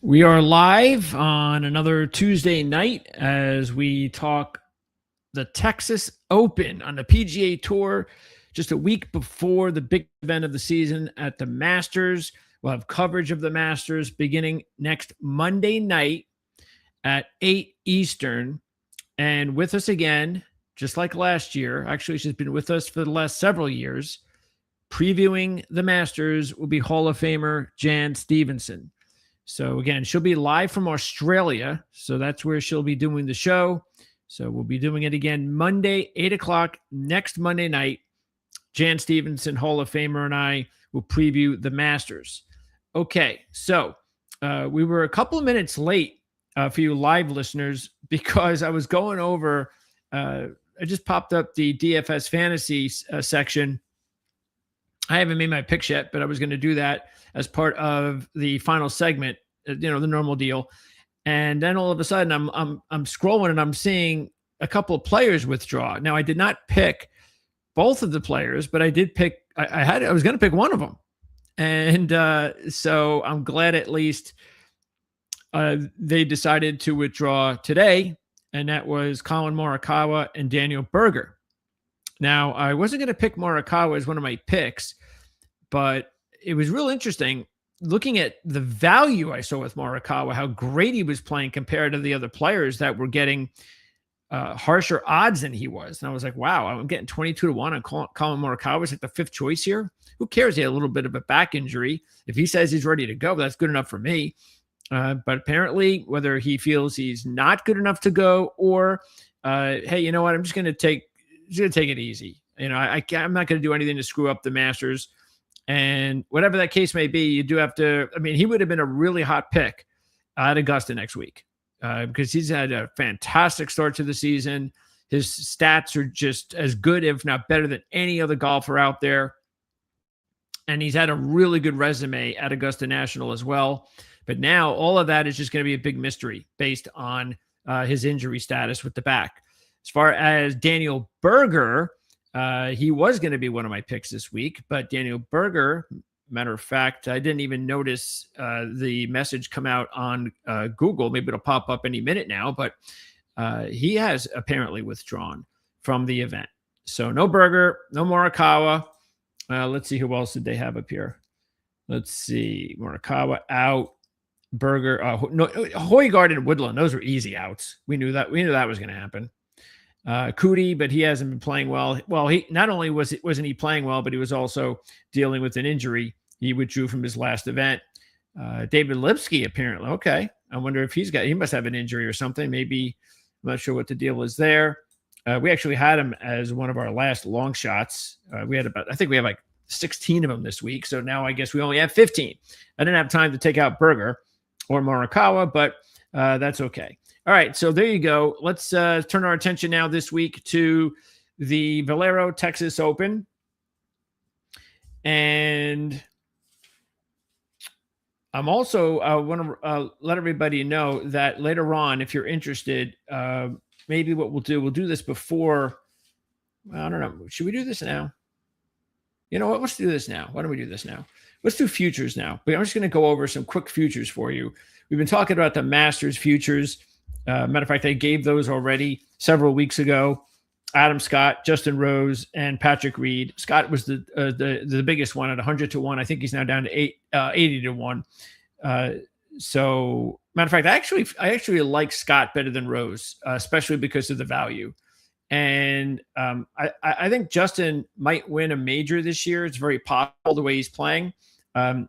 We are live on another Tuesday night as we talk the Texas Open on the PGA Tour just a week before the big event of the season at the Masters. We'll have coverage of the Masters beginning next Monday night at 8 Eastern. And with us again, just like last year, actually, she's been with us for the last several years, previewing the Masters will be Hall of Famer Jan Stevenson. So again, she'll be live from Australia. So that's where she'll be doing the show. So we'll be doing it again Monday, 8 o'clock next Monday night. Jan Stevenson, Hall of Famer, and I will preview the Masters. Okay, so we were a couple of minutes late for you live listeners because I was going over, I just popped up the DFS fantasy section. I haven't made my picks yet, but I was going to do that as part of the final segment, the normal deal. And then all of a sudden I'm scrolling and I'm seeing a couple of players withdraw. Now I did not pick both of the players, but I did pick, I was going to pick one of them. And so I'm glad at least they decided to withdraw today. And that was Colin Morikawa and Daniel Berger. Now, I wasn't going to pick Morikawa as one of my picks, but it was real interesting looking at the value I saw with Morikawa, how great he was playing compared to the other players that were getting harsher odds than he was. And I was like, wow, I'm getting 22-1 on Colin Morikawa. It's like the fifth choice here. Who cares? He had a little bit of a back injury. If he says he's ready to go, that's good enough for me. But apparently, whether he feels he's not good enough to go or, hey, you know what? I'm just going to take it easy. I'm not going to do anything to screw up the Masters. And whatever that case may be, you do have to, he would have been a really hot pick at Augusta next week because he's had a fantastic start to the season. His stats are just as good, if not better, than any other golfer out there. And he's had a really good resume at Augusta National as well. But now all of that is just going to be a big mystery based on his injury status with the back. As far as Daniel Berger, he was going to be one of my picks this week, but Daniel Berger, matter of fact, I didn't even notice the message come out on Google. Maybe it'll pop up any minute now, but he has apparently withdrawn from the event. So no Berger, no Morikawa. Let's see who else did they have up here. Let's see. Morikawa out. Berger, no, Højgaard and Woodland. Those were easy outs. We knew that was going to happen. Cootie, but he hasn't been playing well. Well, he not only wasn't he playing well, but he was also dealing with an injury. He withdrew from his last event. David Lipsky, apparently. Okay. I wonder if he must have an injury or something. Maybe, I'm not sure what the deal is there. We actually had him as one of our last long shots. I think we have like 16 of them this week. So now I guess we only have 15. I didn't have time to take out Berger or Morikawa, but that's okay. All right, so there you go. Let's turn our attention now this week to the Valero Texas Open. And I'm also want to let everybody know that later on, if you're interested, maybe what we'll do this before. I don't know. Should we do this now? You know what? Let's do this now. Why don't we do this now? Let's do futures now. But I'm just going to go over some quick futures for you. We've been talking about the Masters futures. Matter of fact, I gave those already several weeks ago. Adam Scott, Justin Rose, and Patrick Reed. Scott was the biggest one at 100-1. I think he's now down to 80-1. So, matter of fact, I actually like Scott better than Rose, especially because of the value. And I think Justin might win a major this year. It's very possible the way he's playing. But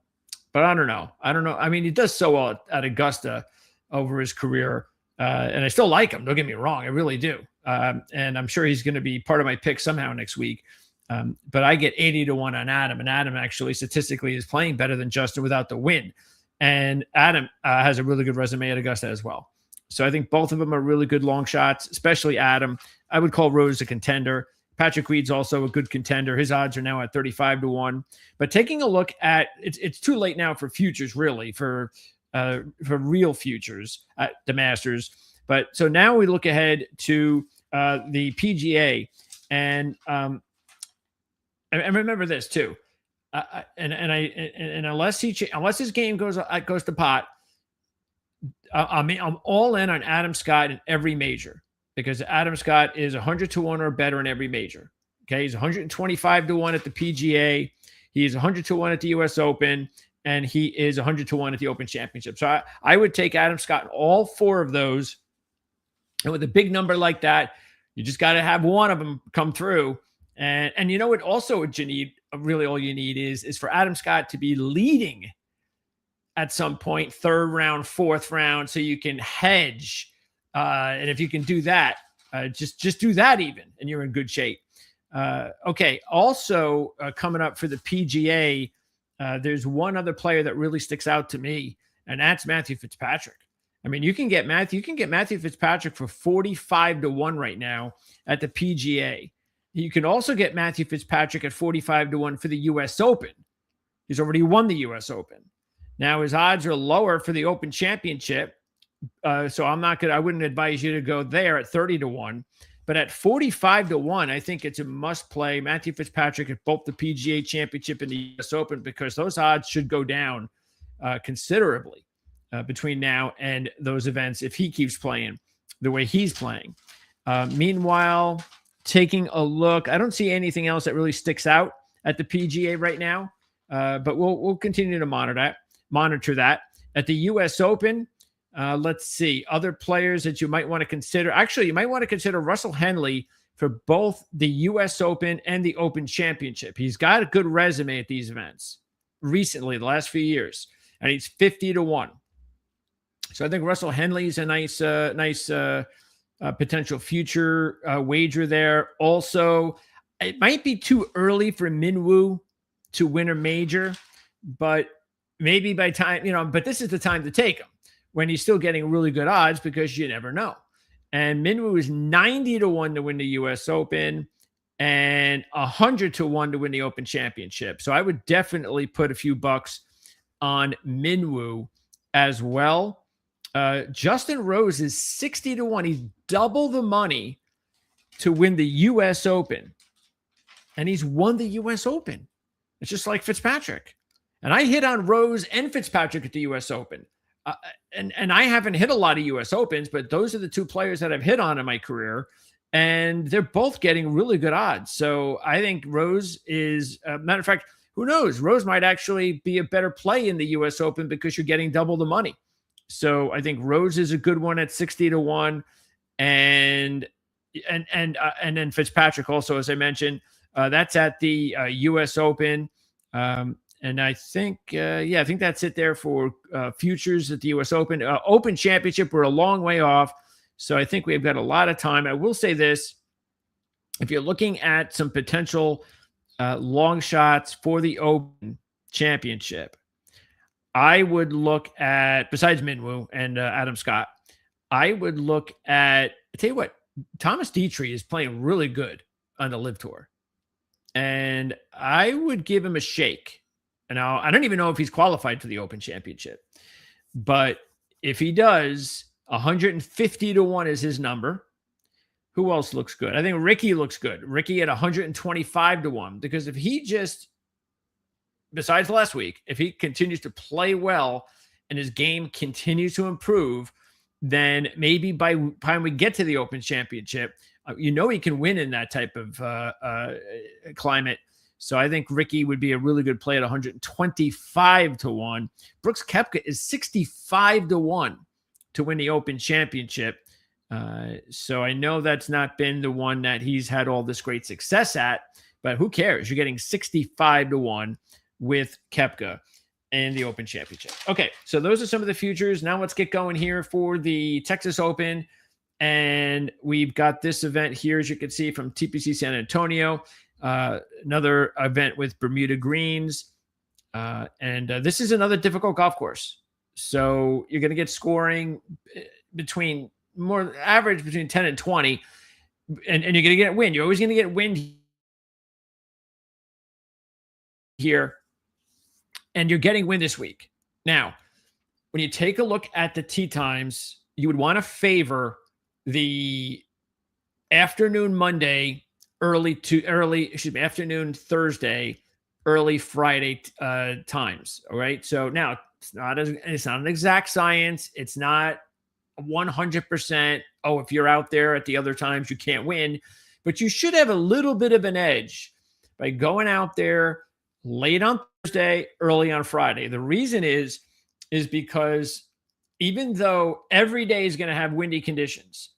I don't know. He does so well at Augusta over his career. And I still like him. Don't get me wrong. I really do. And I'm sure he's going to be part of my pick somehow next week. But I get 80-1 on Adam. And Adam actually statistically is playing better than Justin without the win. And Adam has a really good resume at Augusta as well. So I think both of them are really good long shots, especially Adam. I would call Rose a contender. Patrick Reed's also a good contender. His odds are now at 35-1. But taking a look at it's too late now for futures, really, for real futures at the Masters. But so now we look ahead to the PGA, and remember this too. And unless his game goes to pot, I mean, I'm all in on Adam Scott in every major because Adam Scott is 100 to 1 or better in every major. Okay. He's 125 to 1 at the PGA. He is 100 to 1 at the US Open, and he is 100 to 1 at the Open Championship. So I would take Adam Scott in all four of those. And with a big number like that, you just got to have one of them come through. And you know what? Also, what you need, really, all you need is for Adam Scott to be leading at some point, third round, fourth round, so you can hedge. And if you can do that, just do that even, and you're in good shape. Okay. Also, coming up for the PGA, there's one other player that really sticks out to me, and that's Matthew Fitzpatrick. I mean, you can get Matthew Fitzpatrick for 45 to 1 right now at the PGA. You can also get Matthew Fitzpatrick at 45 to 1 for the US Open. He's already won the US Open. Now his odds are lower for the Open Championship. So I wouldn't advise you to go there at 30 to 1. But at 45 to 1, I think it's a must play Matthew Fitzpatrick at both the PGA Championship and the US Open, because those odds should go down considerably between now and those events if he keeps playing the way he's playing. Meanwhile, taking a look, I don't see anything else that really sticks out at the PGA right now, but we'll continue to monitor that. At the US Open, let's see, other players that you might want to consider. Actually, you might want to consider Russell Henley for both the US Open and the Open Championship. He's got a good resume at these events recently, the last few years, and he's 50 to 1. So I think Russell Henley is a nice potential future wager there. Also, it might be too early for Minwoo to win a major, but maybe by time, but this is the time to take him when he's still getting really good odds, because you never know. And Minwoo is 90 to 1 to win the US Open and 100 to 1 to win the Open Championship. So I would definitely put a few bucks on Minwoo as well. Justin Rose is 60 to 1. He's double the money to win the US Open. And he's won the US Open. It's just like Fitzpatrick. And I hit on Rose and Fitzpatrick at the US Open. And I haven't hit a lot of US Opens, but those are the two players that I've hit on in my career. And they're both getting really good odds. So I think Rose is, matter of fact, who knows? Rose might actually be a better play in the US Open because you're getting double the money. So I think Rose is a good one at 60 to 1. And then Fitzpatrick also, as I mentioned, that's at the US Open. And I think, I think that's it there for futures at the US Open. Open Championship, we're a long way off. So I think we've got a lot of time. I will say this. If you're looking at some potential long shots for the Open Championship, I would look at, besides Minwoo and Adam Scott, I would look at, I tell you what, Thomas Dietrich is playing really good on the Live Tour. And I would give him a shake. And now, I don't even know if he's qualified for the Open Championship. But if he does, 150 to 1 is his number. Who else looks good? I think Ricky looks good. Ricky at 125 to 1. Because if he just, besides last week, if he continues to play well and his game continues to improve, then maybe by the time we get to the Open Championship, he can win in that type of climate. So I think Ricky would be a really good play at 125 to 1. Brooks Koepka is 65 to 1 to win the Open Championship. So I know that's not been the one that he's had all this great success at, but who cares? You're getting 65 to 1 with Koepka in the Open Championship. Okay, so those are some of the futures. Now let's get going here for the Texas Open. And we've got this event here, as you can see, from TPC San Antonio. Another event with Bermuda greens. And this is another difficult golf course. So you're going to get scoring between more average between 10 and 20. And you're going to get wind. You're always going to get wind here. And you're getting wind this week. Now, when you take a look at the tee times, you would want to favor the afternoon Monday, afternoon Thursday, early Friday times. All right. So now It's not an exact science. It's not 100%. Oh, if you're out there at the other times, you can't win. But you should have a little bit of an edge by going out there late on Thursday, early on Friday. The reason is because even though every day is going to have windy conditions,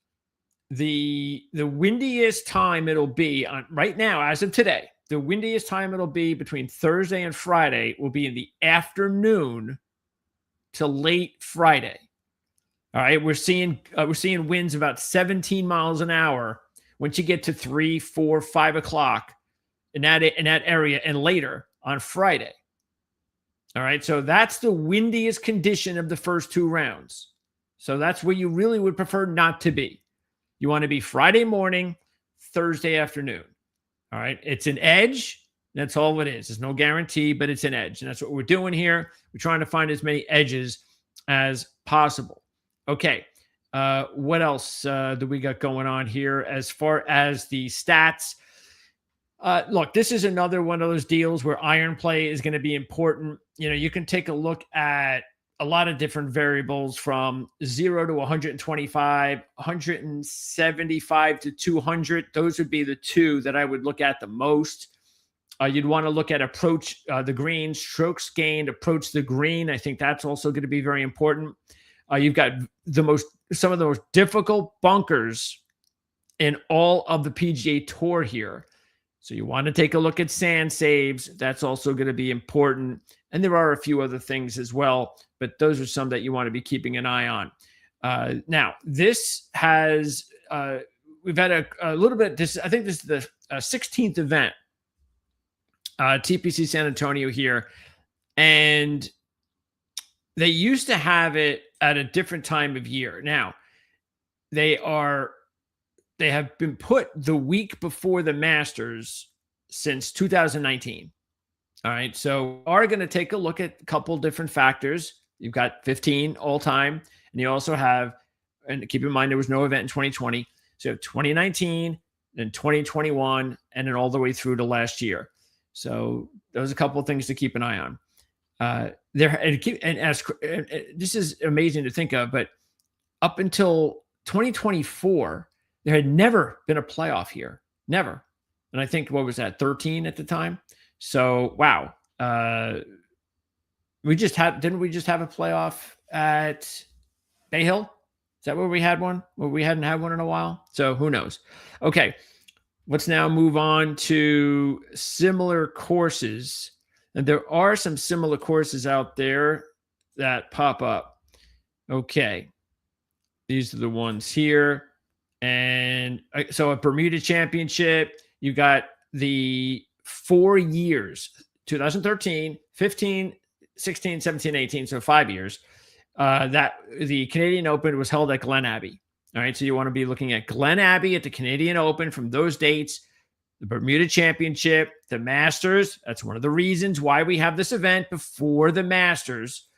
the windiest time it'll be on right now, as of today, the windiest time it'll be between Thursday and Friday will be in the afternoon to late Friday. All right, we're seeing winds about 17 miles an hour once you get to 3, 4, 5 o'clock in that area and later on Friday. All right, so that's the windiest condition of the first 2 rounds. So that's where you really would prefer not to be. You want to be Friday morning, Thursday afternoon. All right, it's an edge. That's all it is. There's no guarantee, but it's an edge. And that's what we're doing here. We're trying to find as many edges as possible. Okay, what else do we got going on here as far as the stats? Look, this is another one of those deals where iron play is going to be important. You know, you can take a look at a lot of different variables from 0 to 125, 175 to 200. Those would be the 2 that I would look at the most. You'd want to look at approach the green, strokes gained, approach the green. I think that's also going to be very important. You've got some of the most difficult bunkers in all of the PGA Tour here. So you want to take a look at sand saves. That's also going to be important. And there are a few other things as well, but those are some that you want to be keeping an eye on. Now, this has, we've had a little bit, I think this is the 16th event, TPC San Antonio here. And they used to have it at a different time of year. Now, they have been put the week before the Masters since 2019. All right. So are going to take a look at a couple different factors. You've got 15 all time, and you also have, and keep in mind, there was no event in 2020. So you have 2019, then 2021, and then all the way through to last year. So those are a couple of things to keep an eye on. This is amazing to think of, but up until 2024, there had never been a playoff here. Never. And I think, what was that, 13 at the time? So, wow. Didn't we just have a playoff at Bay Hill? Is that where we had one? Well, we hadn't had one in a while. So who knows? Okay. Let's now move on to similar courses. And there are some similar courses out there that pop up. Okay. These are the ones here. And so a Bermuda Championship, you got the 4 years, 2013, 15, 16, 17, 18, so 5 years, that the Canadian Open was held at Glen Abbey. All right, so you want to be looking at Glen Abbey at the Canadian Open from those dates, the Bermuda Championship, the Masters. That's one of the reasons why we have this event before the Masters.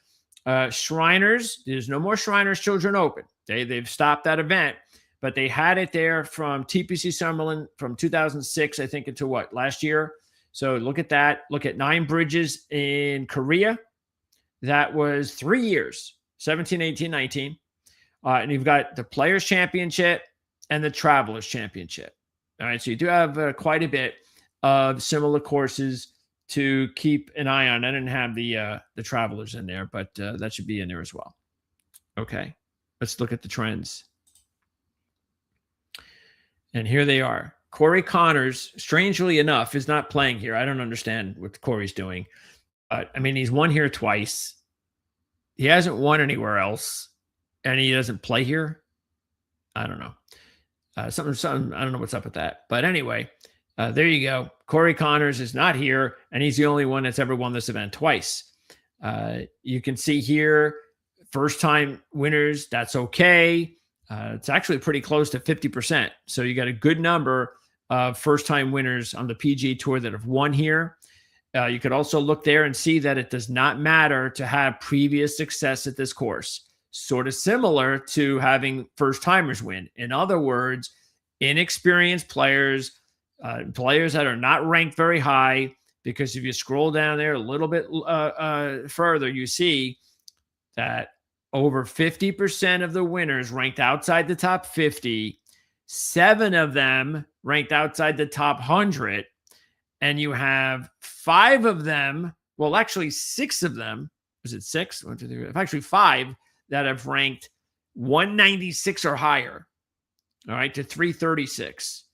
Shriners, there's no more Shriners Children Open. They've stopped that event, but they had it there from TPC Summerlin from 2006, I think, until last year. So look at that. Look at Nine Bridges in Korea. That was 3 years, 17, 18, 19. And you've got the Players Championship and the Travelers Championship. All right, so you do have quite a bit of similar courses to keep an eye on. I didn't have the Travelers in there, but that should be in there as well. Okay, let's look at the trends. And here they are. Corey Connors, strangely enough, is not playing here. I don't understand what Corey's doing. I mean, he's won here twice. He hasn't won anywhere else, and he doesn't play here. I don't know. Something. I don't know what's up with that. But anyway, there you go. Corey Connors is not here, and he's the only one that's ever won this event twice. You can see here, first-time winners. That's okay. It's actually pretty close to 50%. So you got a good number of first-time winners on the PGA Tour that have won here. You could also look there and see that it does not matter to have previous success at this course. Sort of similar to having first-timers win. In other words, inexperienced players, players that are not ranked very high, because if you scroll down there a little bit further, you see that over 50% of the winners ranked outside the top 50, 7 of them ranked outside the top 100, and you have 5 of them, well, actually 6 of them, was it 6? 1, 2, 3, actually 5 that have ranked 196 or higher, all right, to 336.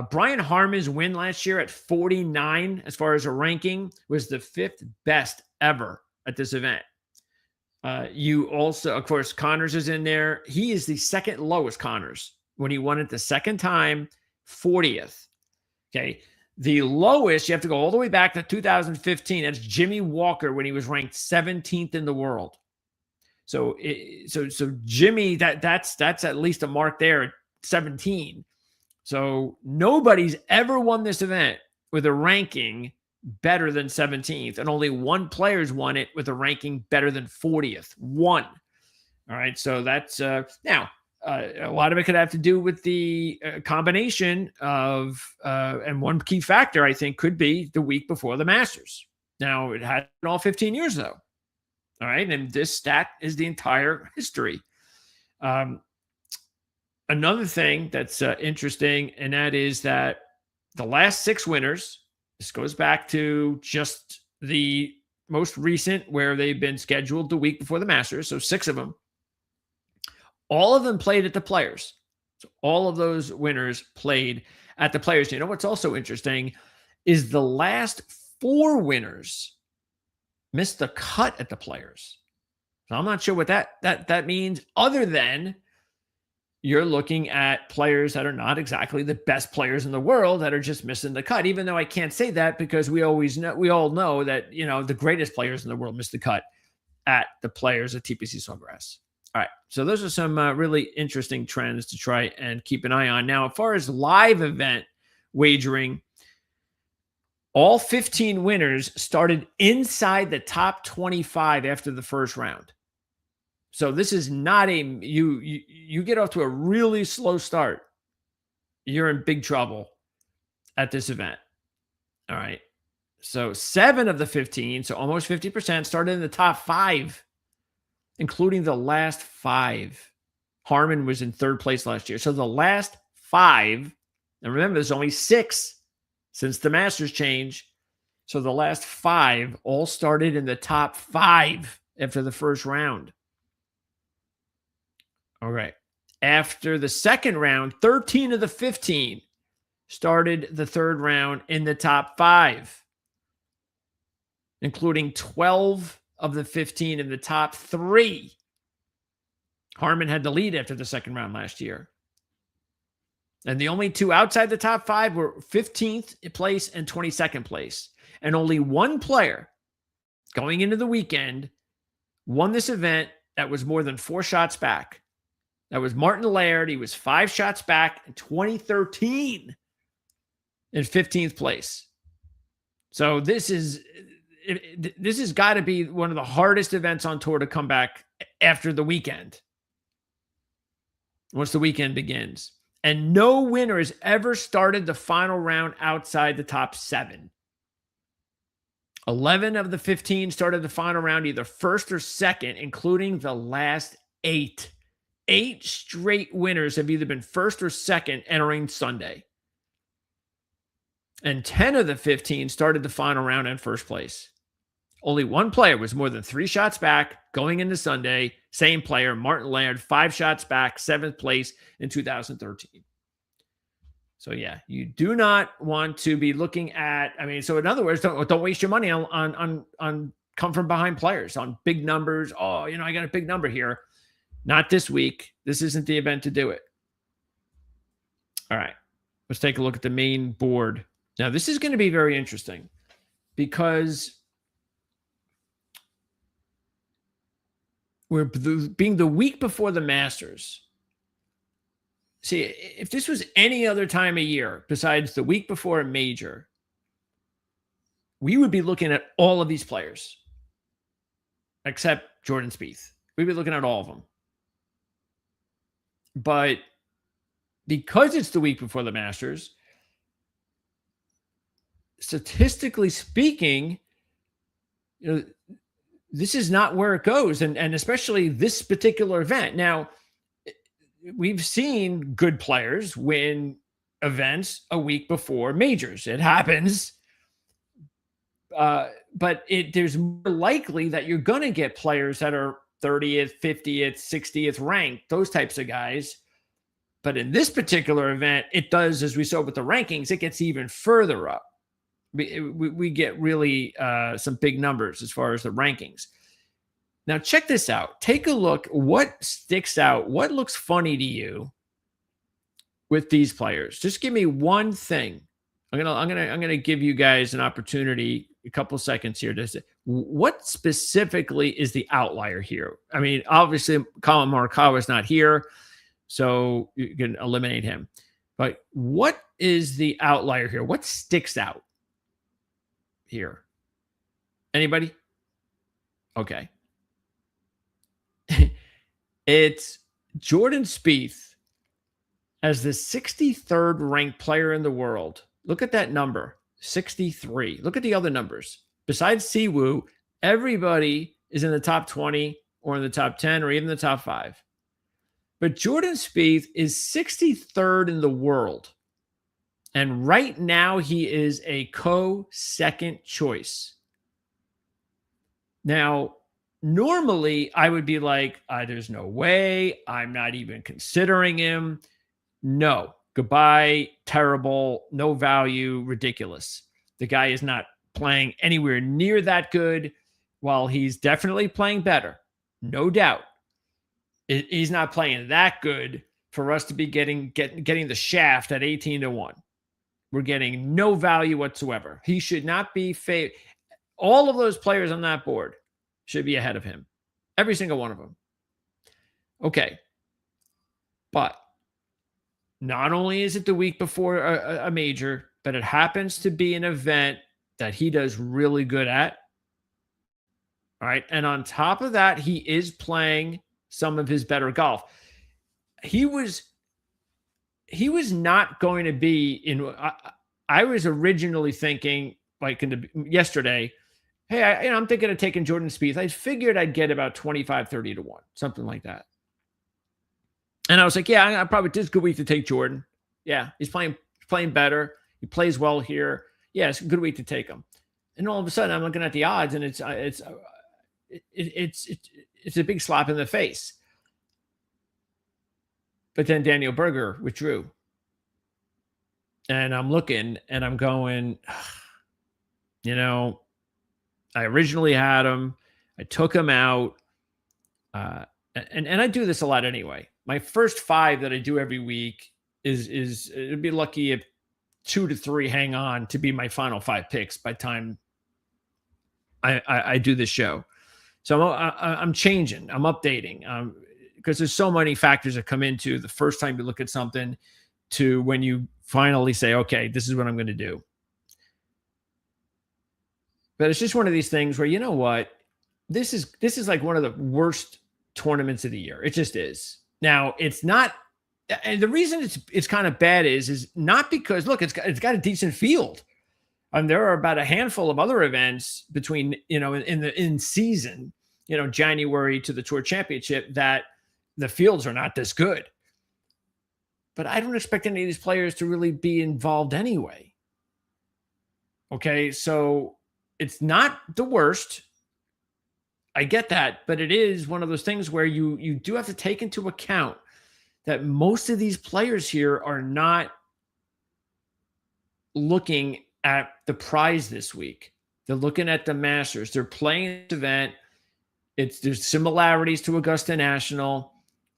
Brian Harman's win last year at 49 as far as a ranking was the 5th best ever at this event. You also, of course, Connors is in there. He is the second lowest, Connors, when he won it the second time, 40th. Okay. The lowest, you have to go all the way back to 2015. That's Jimmy Walker when he was ranked 17th in the world. So Jimmy, that's at least a mark there at 17. So nobody's ever won this event with a ranking better than 17th, and only one player's won it with a ranking better than 40th. One. All right. So that's now a lot of it could have to do with the combination of, and one key factor I think could be the week before the Masters. Now it had all 15 years though. All right. And this stat is the entire history. Another thing that's interesting, and that is that the last 6 winners, this goes back to just the most recent where they've been scheduled the week before the Masters. So 6 of them, all of them played at the Players. So all of those winners played at the Players. You know what's also interesting is the last 4 winners missed the cut at the Players. So I'm not sure what that means, other than you're looking at players that are not exactly the best players in the world that are just missing the cut, even though I can't say that because we all know that, the greatest players in the world miss the cut at the Players at TPC Sawgrass. All right. So those are some really interesting trends to try and keep an eye on. Now, as far as live event wagering, all 15 winners started inside the top 25 after the first round. So this is not you get off to a really slow start, you're in big trouble at this event. All right. So 7 of the 15, so almost 50%, started in the top 5, including the last 5. Harman was in 3rd place last year. So the last 5, and remember, there's only 6 since the Masters change. So the last 5 all started in the top 5 after the first round. All right. After the second round, 13 of the 15 started the third round in the top 5, including 12 of the 15 in the top 3. Harman had the lead after the second round last year. And the only 2 outside the top 5 were 15th place and 22nd place. And only one player going into the weekend won this event that was more than 4 shots back. That was Martin Laird. He was 5 shots back in 2013 in 15th place. So this has got to be one of the hardest events on tour to come back after the weekend. Once the weekend begins. And no winner has ever started the final round outside the top 7. 11 of the 15 started the final round either first or second, including the last 8. 8 straight winners have either been first or second entering Sunday. And 10 of the 15 started the final round in first place. Only one player was more than 3 shots back going into Sunday. Same player, Martin Laird, 5 shots back, 7th place in 2013. So yeah, you do not want to be looking at, so in other words, don't waste your money on come from behind players, on big numbers. Oh, I got a big number here. Not this week. This isn't the event to do it. All right. Let's take a look at the main board. Now, this is going to be very interesting because we're being the week before the Masters. See, if this was any other time of year besides the week before a major, we would be looking at all of these players except Jordan Spieth. We'd be looking at all of them. But because it's the week before the Masters, statistically speaking, this is not where it goes. And especially this particular event. Now, we've seen good players win events a week before majors. It happens. But there's more likely that you're going to get players that are 30th, 50th, 60th ranked, those types of guys. But in this particular event, it does, as we saw with the rankings, it gets even further up. We get really some big numbers as far as the rankings. Now, check this out. Take a look. What sticks out? What looks funny to you with these players? Just give me one thing. I'm gonna give you guys an opportunity, a couple seconds here to say what specifically is the outlier here. I mean, obviously, Colin Morikawa is not here, so you can eliminate him. But what is the outlier here? What sticks out here? Anybody? Okay. It's Jordan Spieth as the 63rd ranked player in the world. Look at that number, 63. Look at the other numbers. Besides Siwoo, everybody is in the top 20 or in the top 10 or even the top 5. But Jordan Spieth is 63rd in the world. And right now he is a second choice. Now, normally I would be like, there's no way. I'm not even considering him. No. Goodbye, terrible, no value, ridiculous. The guy is not playing anywhere near that good, while he's definitely playing better, no doubt. He's not playing that good for us to be getting the shaft at 18-1. We're getting no value whatsoever. He should not be favored. All of those players on that board should be ahead of him. Every single one of them. Okay. But not only is it the week before a major, but it happens to be an event that he does really good at. All right. And on top of that, he is playing some of his better golf. He was not going to be in. I was originally thinking, like yesterday, hey, I'm thinking of taking Jordan Spieth. I figured I'd get about 25-30-1, something like that. And I was like, yeah, I probably this is a good week to take Jordan. Yeah, he's playing better. He plays well here. Yeah, it's a good week to take him. And all of a sudden, I'm looking at the odds, and it's a big slap in the face. But then Daniel Berger withdrew, and I'm looking, and I'm going, I originally had him. I took him out, and I do this a lot anyway. My first 5 that I do every week is it'd be lucky if 2 to 3 hang on to be my final 5 picks by time I do this show. So I'm changing, I'm updating, because there's so many factors that come into the first time you look at something to when you finally say, okay, this is what I'm going to do. But it's just one of these things where, you know what, this is like one of the worst tournaments of the year. It just is. Now, it's not, and the reason it's kind of bad is not because, look, it's got a decent field. And there are about a handful of other events between, in season, January to the Tour Championship, that the fields are not this good. But I don't expect any of these players to really be involved anyway. Okay, so it's not the worst. I get that, but it is one of those things where you do have to take into account that most of these players here are not looking at the prize this week. They're looking at the Masters. They're playing this event. There's similarities to Augusta National.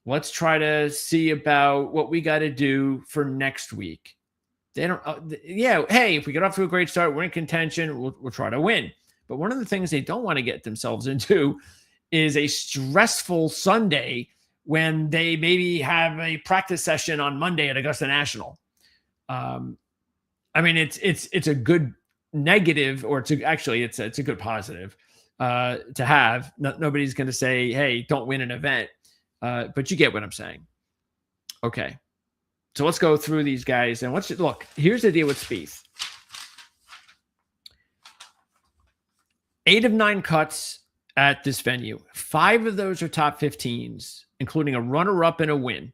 Let's try to see about what we got to do for next week. They don't. Hey, if we get off to a great start, we're in contention. We'll try to win. But one of the things they don't want to get themselves into is a stressful Sunday when they maybe have a practice session on Monday at Augusta National. I mean, it's a good negative, or it's a good positive to have. Nobody's going to say, hey, don't win an event. But you get what I'm saying. Okay. So let's go through these guys. And look, here's the deal with Spieth. 8 of 9 cuts at this venue. 5 of those are top 15s, including a runner-up and a win.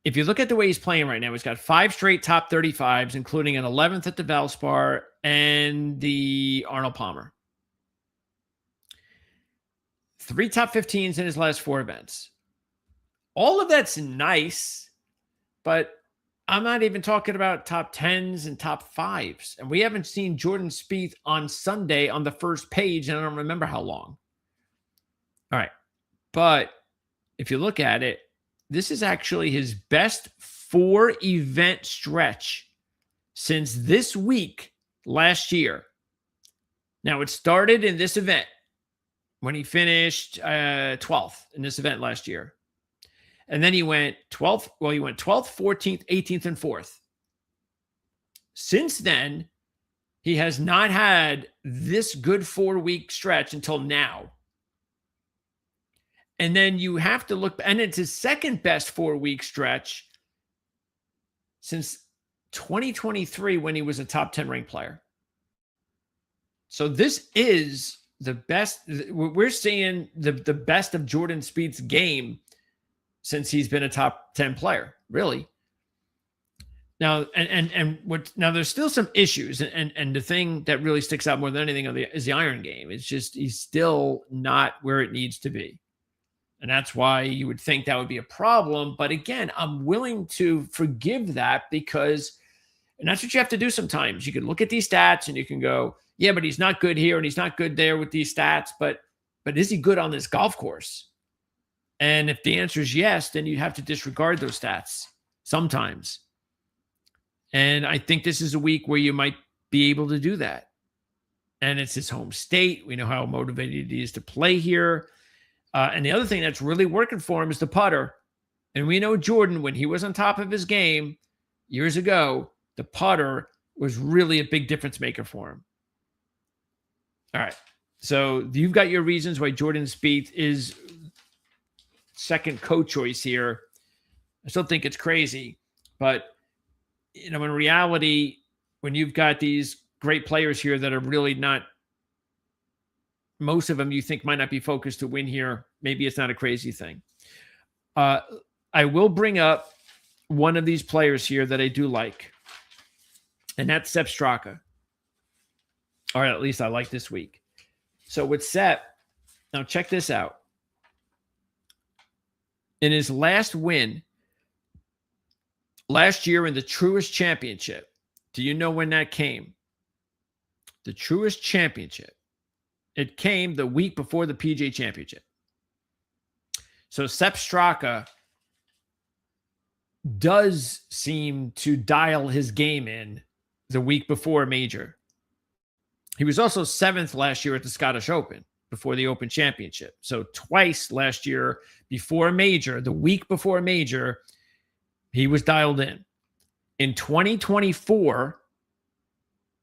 If you look at the way he's playing right now, he's got 5 straight top 35s, including an 11th at the Valspar and the Arnold Palmer. 3 top 15s in his last 4 events. All of that's nice, but I'm not even talking about top 10s and top 5s. And we haven't seen Jordan Spieth on Sunday on the first page, and I don't remember how long. All right. But if you look at it, this is actually his best 4-event stretch since this week last year. Now, it started in this event when he finished 12th in this event last year. And then he went 12th. Well, he went 12th, 14th, 18th, and 4th. Since then, he has not had this good 4-week stretch until now. And then you have to look, and it's his second best 4-week stretch since 2023 when he was a top 10 ranked player. So this is the best. We're seeing the best of Jordan Spieth's game since he's been a top 10 player, really. Now, now there's still some issues, and the thing that really sticks out more than anything is the iron game. It's just he's still not where it needs to be. And that's why you would think that would be a problem. But again, I'm willing to forgive that because, and that's what you have to do sometimes. You can look at these stats and you can go, yeah, but he's not good here and he's not good there with these stats. But is he good on this golf course? And if the answer is yes, then you have to disregard those stats sometimes. And I think this is a week where you might be able to do that. And it's his home state. We know how motivated he is to play here. And the other thing that's really working for him is the putter. And we know Jordan, when he was on top of his game years ago, the putter was really a big difference maker for him. All right. So you've got your reasons why Jordan Spieth is second co-choice here. I still think it's crazy. But, in reality, when you've got these great players here that are really not, most of them you think might not be focused to win here, maybe it's not a crazy thing. I will bring up one of these players here that I do like, and that's Sepp Straka. Or at least I like this week. So with Sepp, now check this out. In his last win, last year in the Truist Championship, do you know when that came? The Truist Championship. It came the week before the PGA Championship. So Sepp Straka does seem to dial his game in the week before a major. He was also 7th last year at the Scottish Open before the Open Championship. So twice last year before a major, the week before a major, he was dialed in. In 2024,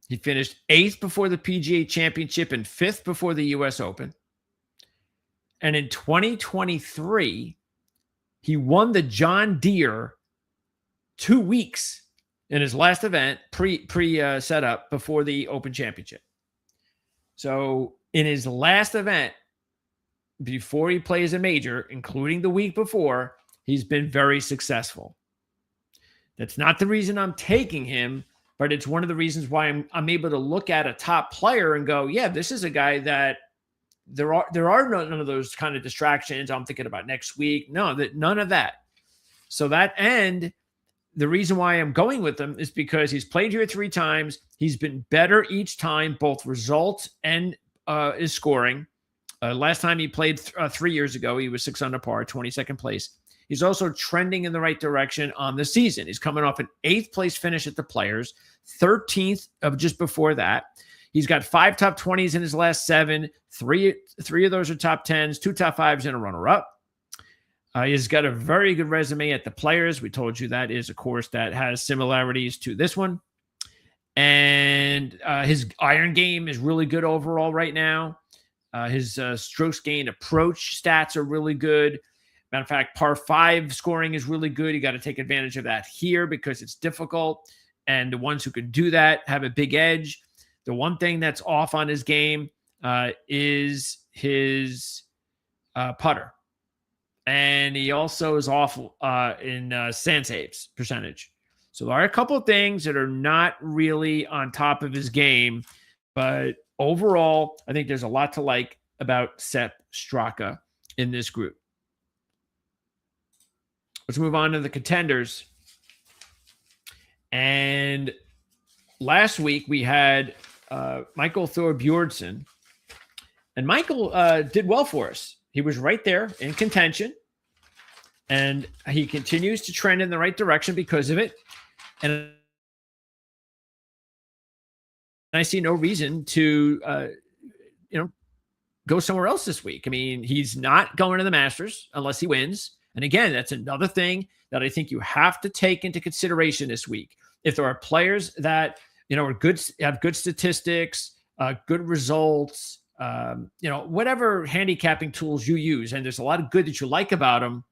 he finished 8th before the PGA Championship and 5th before the U.S. Open. And in 2023, he won the John Deere 2 weeks in his last event, pre-setup before the Open Championship. So in his last event, before he plays a major, including the week before, he's been very successful. That's not the reason I'm taking him, but it's one of the reasons why I'm able to look at a top player and go, yeah, this is a guy that there are none of those kind of distractions. I'm thinking about next week. No, none of that. So that end, the reason why I'm going with him is because he's played here 3 times. He's been better each time, both results and his scoring. Last time he played 3 years ago, he was 6 under par, 22nd place. He's also trending in the right direction on the season. He's coming off an 8th place finish at the Players, 13th of just before that. He's got 5 top 20s in his last 7. Three of those are top 10s, 2 top 5s, and a runner-up. He's got a very good resume at the Players. We told you that is a course that has similarities to this one. And his iron game is really good overall right now. His strokes gained approach stats are really good. Matter of fact, par 5 scoring is really good. You got to take advantage of that here because it's difficult. And the ones who can do that have a big edge. The one thing that's off on his game is his putter. And he also is off in sand saves percentage. So there are a couple of things that are not really on top of his game. But overall, I think there's a lot to like about Sepp Straka in this group. Let's move on to the contenders. And last week we had Michael Thorbjornsson. And Michael did well for us. He was right there in contention. And he continues to trend in the right direction because of it. And I see no reason to, go somewhere else this week. I mean, he's not going to the Masters unless he wins. And again, that's another thing that I think you have to take into consideration this week. If there are players that, are good, have good statistics, good results, whatever handicapping tools you use, and there's a lot of good that you like about them.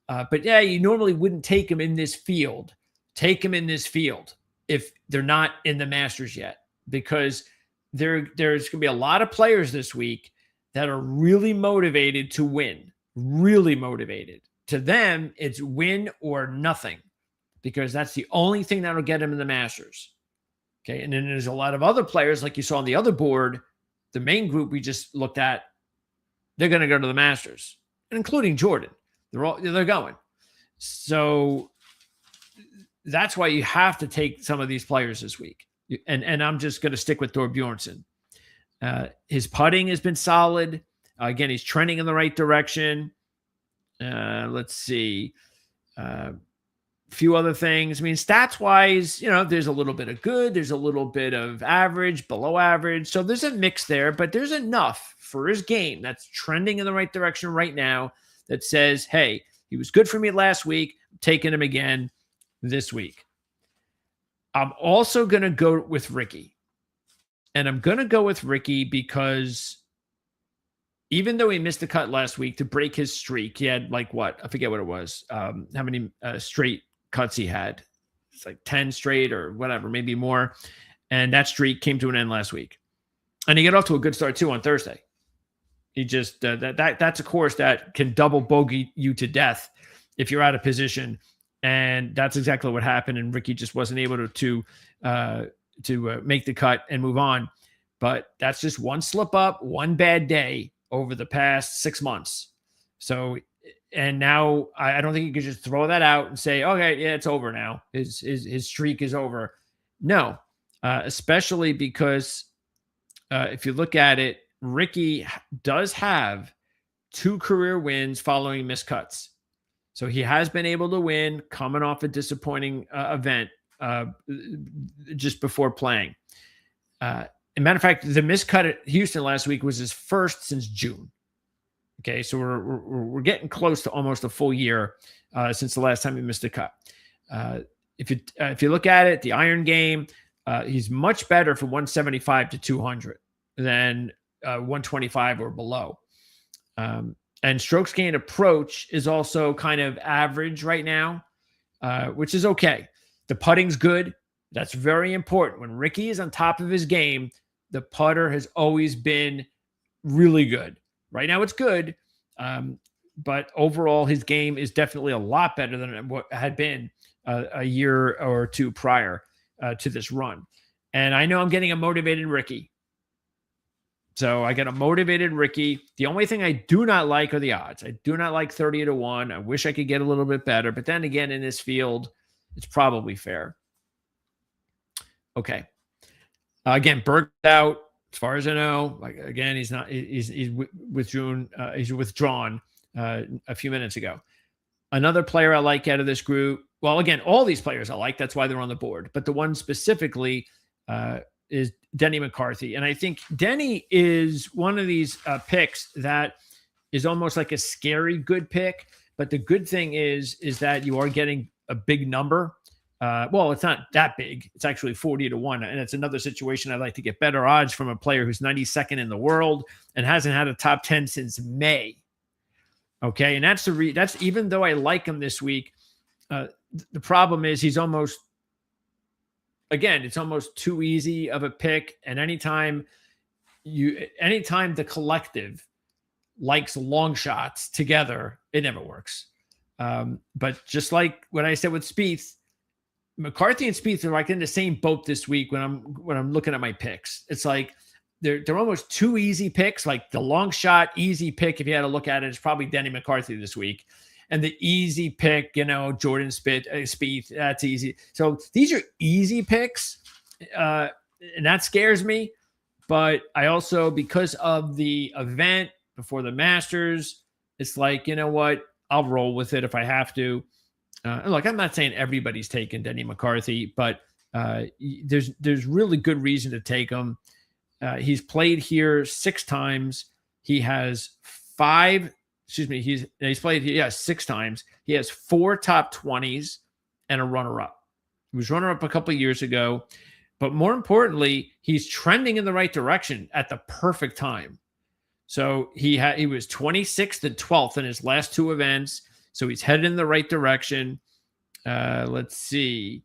But yeah, you normally wouldn't take him in this field. Take him in this field if they're not in the Masters yet, because there's going to be a lot of players this week that are really motivated to win, really motivated. To them, it's win or nothing, because that's the only thing that'll get them in the Masters. Okay. And then there's a lot of other players, like you saw on the other board, the main group we just looked at, they're going to go to the Masters, including Jordan. They're going. So that's why you have to take some of these players this week. And I'm just going to stick with Thorbjornsson. His putting has been solid. Again, he's trending in the right direction. Let's see. A few other things. I mean, stats-wise, there's a little bit of good. There's a little bit of average, below average. So there's a mix there, but there's enough for his game that's trending in the right direction right now that says, hey, he was good for me last week. I'm taking him again this week. I'm also going to go with Ricky. And I'm going to go with Ricky because even though he missed the cut last week to break his streak, he had I forget what it was, how many straight cuts he had. It's like 10 straight or whatever, maybe more. And that streak came to an end last week. And he got off to a good start too on Thursday. He just, that's a course that can double bogey you to death if you're out of position. And that's exactly what happened. And Ricky just wasn't able to make the cut and move on. But that's just one slip up, one bad day over the past 6 months. So, and now I don't think you could just throw that out and say, okay, yeah, it's over now. His streak is over. No, especially because if you look at it, Ricky does have 2 career wins following missed cuts. So he has been able to win coming off a disappointing event just before playing. As a matter of fact, the missed cut at Houston last week was his first since June. Okay, so we're getting close to almost a full year since the last time he missed a cut. If you look at it, the iron game, he's much better from 175 to 200 than 125 or below. And strokes gained approach is also kind of average right now, which is okay. The putting's good. That's very important. When Ricky is on top of his game, the putter has always been really good. Right now it's good, but overall his game is definitely a lot better than what had been a year or two prior to this run. And I know I'm getting a motivated Ricky. So I got a motivated Ricky. The only thing I do not like are the odds. I do not like 30-1. I wish I could get a little bit better. But then again, in this field, it's probably fair. Okay. Again, Berg's out, as far as I know. Again, he's not. He's withdrawn. He's withdrawn a few minutes ago. Another player I like out of this group. Well, again, all these players I like. That's why they're on the board. But the one specifically is Denny McCarthy. And I think Denny is one of these picks that is almost like a scary good pick. But the good thing is that you are getting a big number. Well, it's not that big. It's actually 40-1. And it's another situation I'd like to get better odds from a player who's 92nd in the world and hasn't had a top 10 since May. Okay. And that's that's even though I like him this week, the problem is he's almost again, it's almost too easy of a pick. And anytime the collective likes long shots together, it never works. But just like what I said with Spieth, McCarthy and Spieth are like in the same boat this week when I'm looking at my picks. It's like they're almost two easy picks. Like the long shot easy pick, if you had to look at it, is probably Denny McCarthy this week. And the easy pick, Jordan Spieth, that's easy. So these are easy picks, and that scares me. But I also, because of the event before the Masters, it's like, you know what? I'll roll with it if I have to. Look, I'm not saying everybody's taking Denny McCarthy, but there's really good reason to take him. He's played here 6 times. He has 5. He's played here 6 times. He has 4 top 20s and a runner-up. He was runner-up a couple of years ago, but more importantly, he's trending in the right direction at the perfect time. So he was 26th and 12th in his last 2 events. So he's headed in the right direction. Let's see.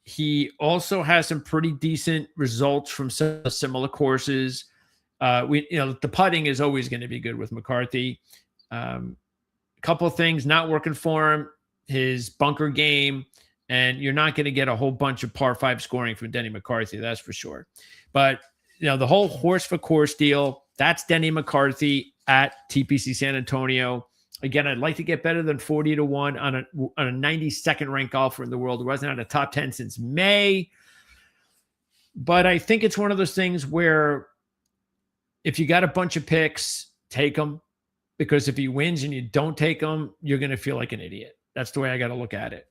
He also has some pretty decent results from some similar courses. The putting is always going to be good with McCarthy. A couple of things not working for him: his bunker game, and you're not going to get a whole bunch of par 5 scoring from Denny McCarthy, that's for sure. But the whole horse for course deal, that's Denny McCarthy at TPC San Antonio. Again, I'd like to get better than 40-1 on a 92nd ranked golfer in the world who wasn't out of top 10 since May. But I think it's one of those things where if you got a bunch of picks, take them. Because if he wins and you don't take him, you're going to feel like an idiot. That's the way I got to look at it.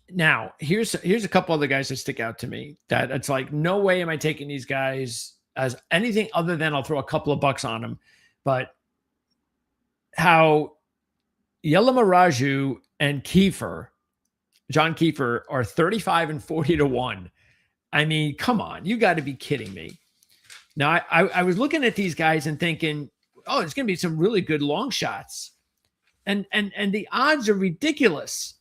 Now, here's a couple other guys that stick out to me that it's like, no way am I taking these guys as anything other than I'll throw a couple of bucks on them. But how Yelamaraju and John Kiefer are 35 and 40-1. I mean, come on, you got to be kidding me. Now, I was looking at these guys and thinking, oh, it's going to be some really good long shots. And the odds are ridiculous.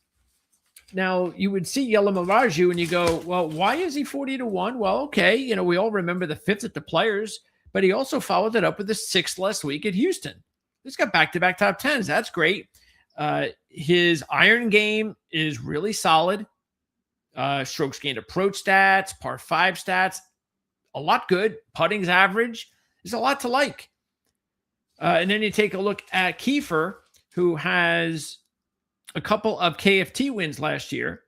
Now, you would see Yelamaraju and you go, well, why is he 40-1? Well, okay, we all remember the 5th at the Players, but he also followed it up with the 6th last week at Houston. He's got back-to-back top 10s. That's great. His iron game is really solid. Strokes gained approach stats, par 5 stats, a lot good. Putting's average. There's a lot to like. And then you take a look at Kiefer, who has a couple of KFT wins last year.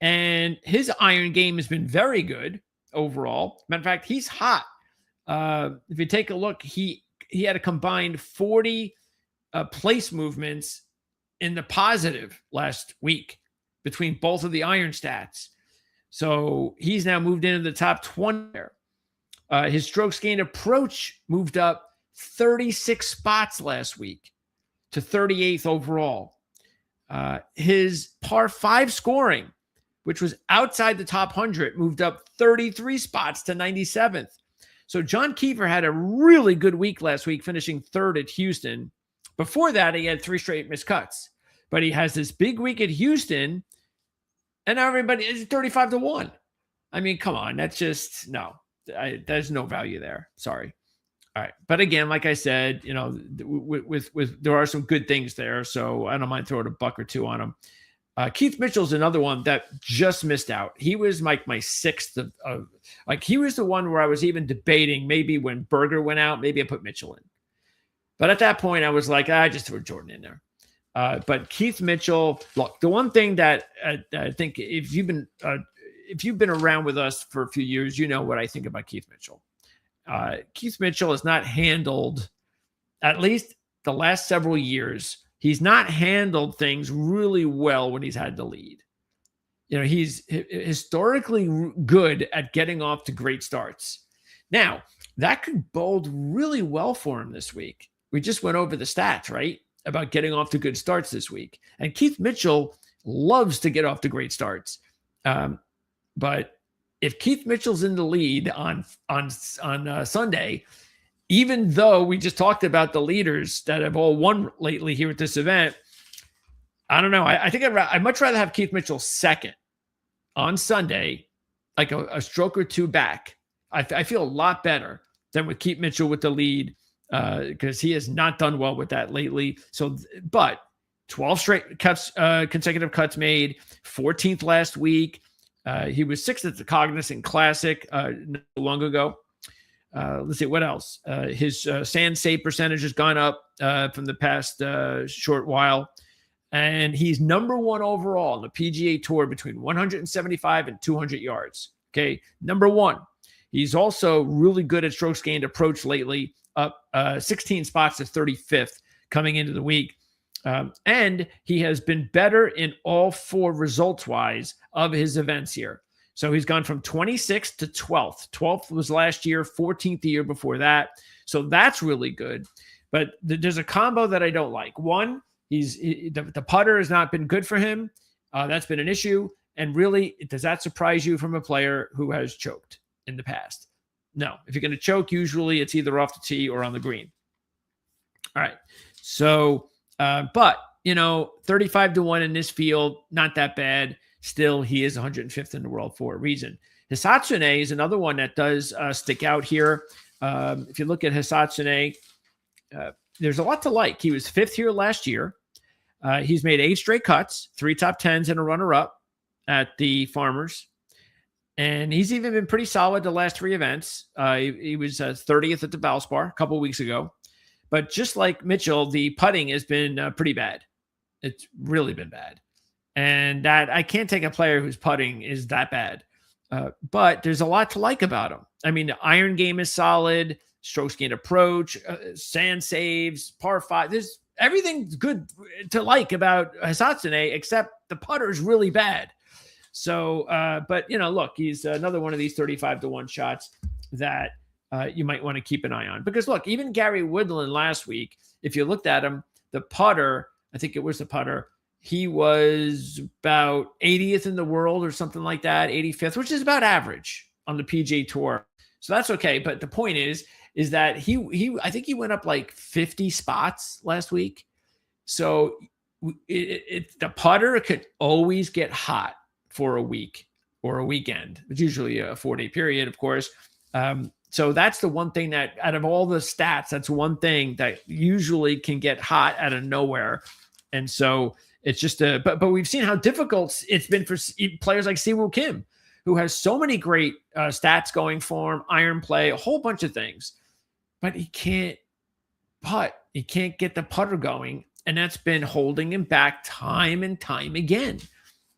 And his iron game has been very good overall. Matter of fact, he's hot. If you take a look, he had a combined 40 place movements in the positive last week between both of the iron stats. So he's now moved into the top 20 there. His strokes gained approach moved up 36 spots last week to 38th overall. His par 5 scoring, which was outside the top 100, moved up 33 spots to 97th. So John Kiefer had a really good week last week, finishing 3rd at Houston. Before that, he had 3 straight missed cuts. But he has this big week at Houston, and everybody is 35-1. I mean, come on. That's just, no. There's no value there. Sorry. All right. But again, like I said, with there are some good things there, so I don't mind throwing a buck or 2 on him. Keith Mitchell's another one that just missed out. He was like my 6th of he was the one where I was even debating maybe when Berger went out, maybe I put Mitchell in. But at that point, I was like, I just threw Jordan in there. But Keith Mitchell, look, the one thing that I think if you've been around with us for a few years, you know what I think about Keith Mitchell. Keith Mitchell has not handled, at least the last several years, he's not handled things really well when he's had the lead. He's historically good at getting off to great starts. Now, that could bode really well for him this week. We just went over the stats, right, about getting off to good starts this week. And Keith Mitchell loves to get off to great starts. But if Keith Mitchell's in the lead on Sunday, even though we just talked about the leaders that have all won lately here at this event, I don't know. I think I'd much rather have Keith Mitchell second on Sunday, like a stroke or two back, I feel a lot better than with Keith Mitchell with the lead because he has not done well with that lately. So, but 12 straight cuts, consecutive cuts made, 14th last week. He was 6th at the Cognizant Classic not long ago. Let's see what else. His sand save percentage has gone up from the past short while. And he's number 1 overall on the PGA Tour between 175 and 200 yards. Okay, number 1. He's also really good at strokes gained approach lately, up 16 spots to 35th coming into the week. And he has been better in all 4 results-wise of his events here. So he's gone from 26th to 12th. 12th was last year, 14th the year before that. So that's really good. But there's a combo that I don't like. One, the putter has not been good for him. That's been an issue. And really, does that surprise you from a player who has choked in the past? No. If you're going to choke, usually it's either off the tee or on the green. All right. So, but, 35-1 in this field, not that bad. Still, he is 105th in the world for a reason. Hisatsune is another one that does stick out here. If you look at Hisatsune, there's a lot to like. He was 5th here last year. He's made 8 straight cuts, 3 top 10s and a runner-up at the Farmers. And he's even been pretty solid the last 3 events. He was 30th at the Valspar a couple of weeks ago. But just like Mitchell, the putting has been pretty bad. It's really been bad. And that I can't take a player whose putting is that bad. But there's a lot to like about him. I mean, the iron game is solid, strokes gained approach, sand saves, par 5. There's everything good to like about Hisatsune, except the putter is really bad. So, but look, he's another one of these 35-1 shots that you might want to keep an eye on. Because look, even Gary Woodland last week, if you looked at him, the putter, I think it was the putter, he was about 80th in the world or something like that, 85th, which is about average on the PGA Tour. So that's okay. But the point is that he I think he went up like 50 spots last week. So the putter could always get hot for a week or a weekend. It's usually a 4-day period, of course. So that's the one thing that out of all the stats, that's one thing that usually can get hot out of nowhere. And so it's just but we've seen how difficult it's been for players like Siwoo Kim, who has so many great stats going for him, iron play, a whole bunch of things, but he can't putt. He can't get the putter going. And that's been holding him back time and time again.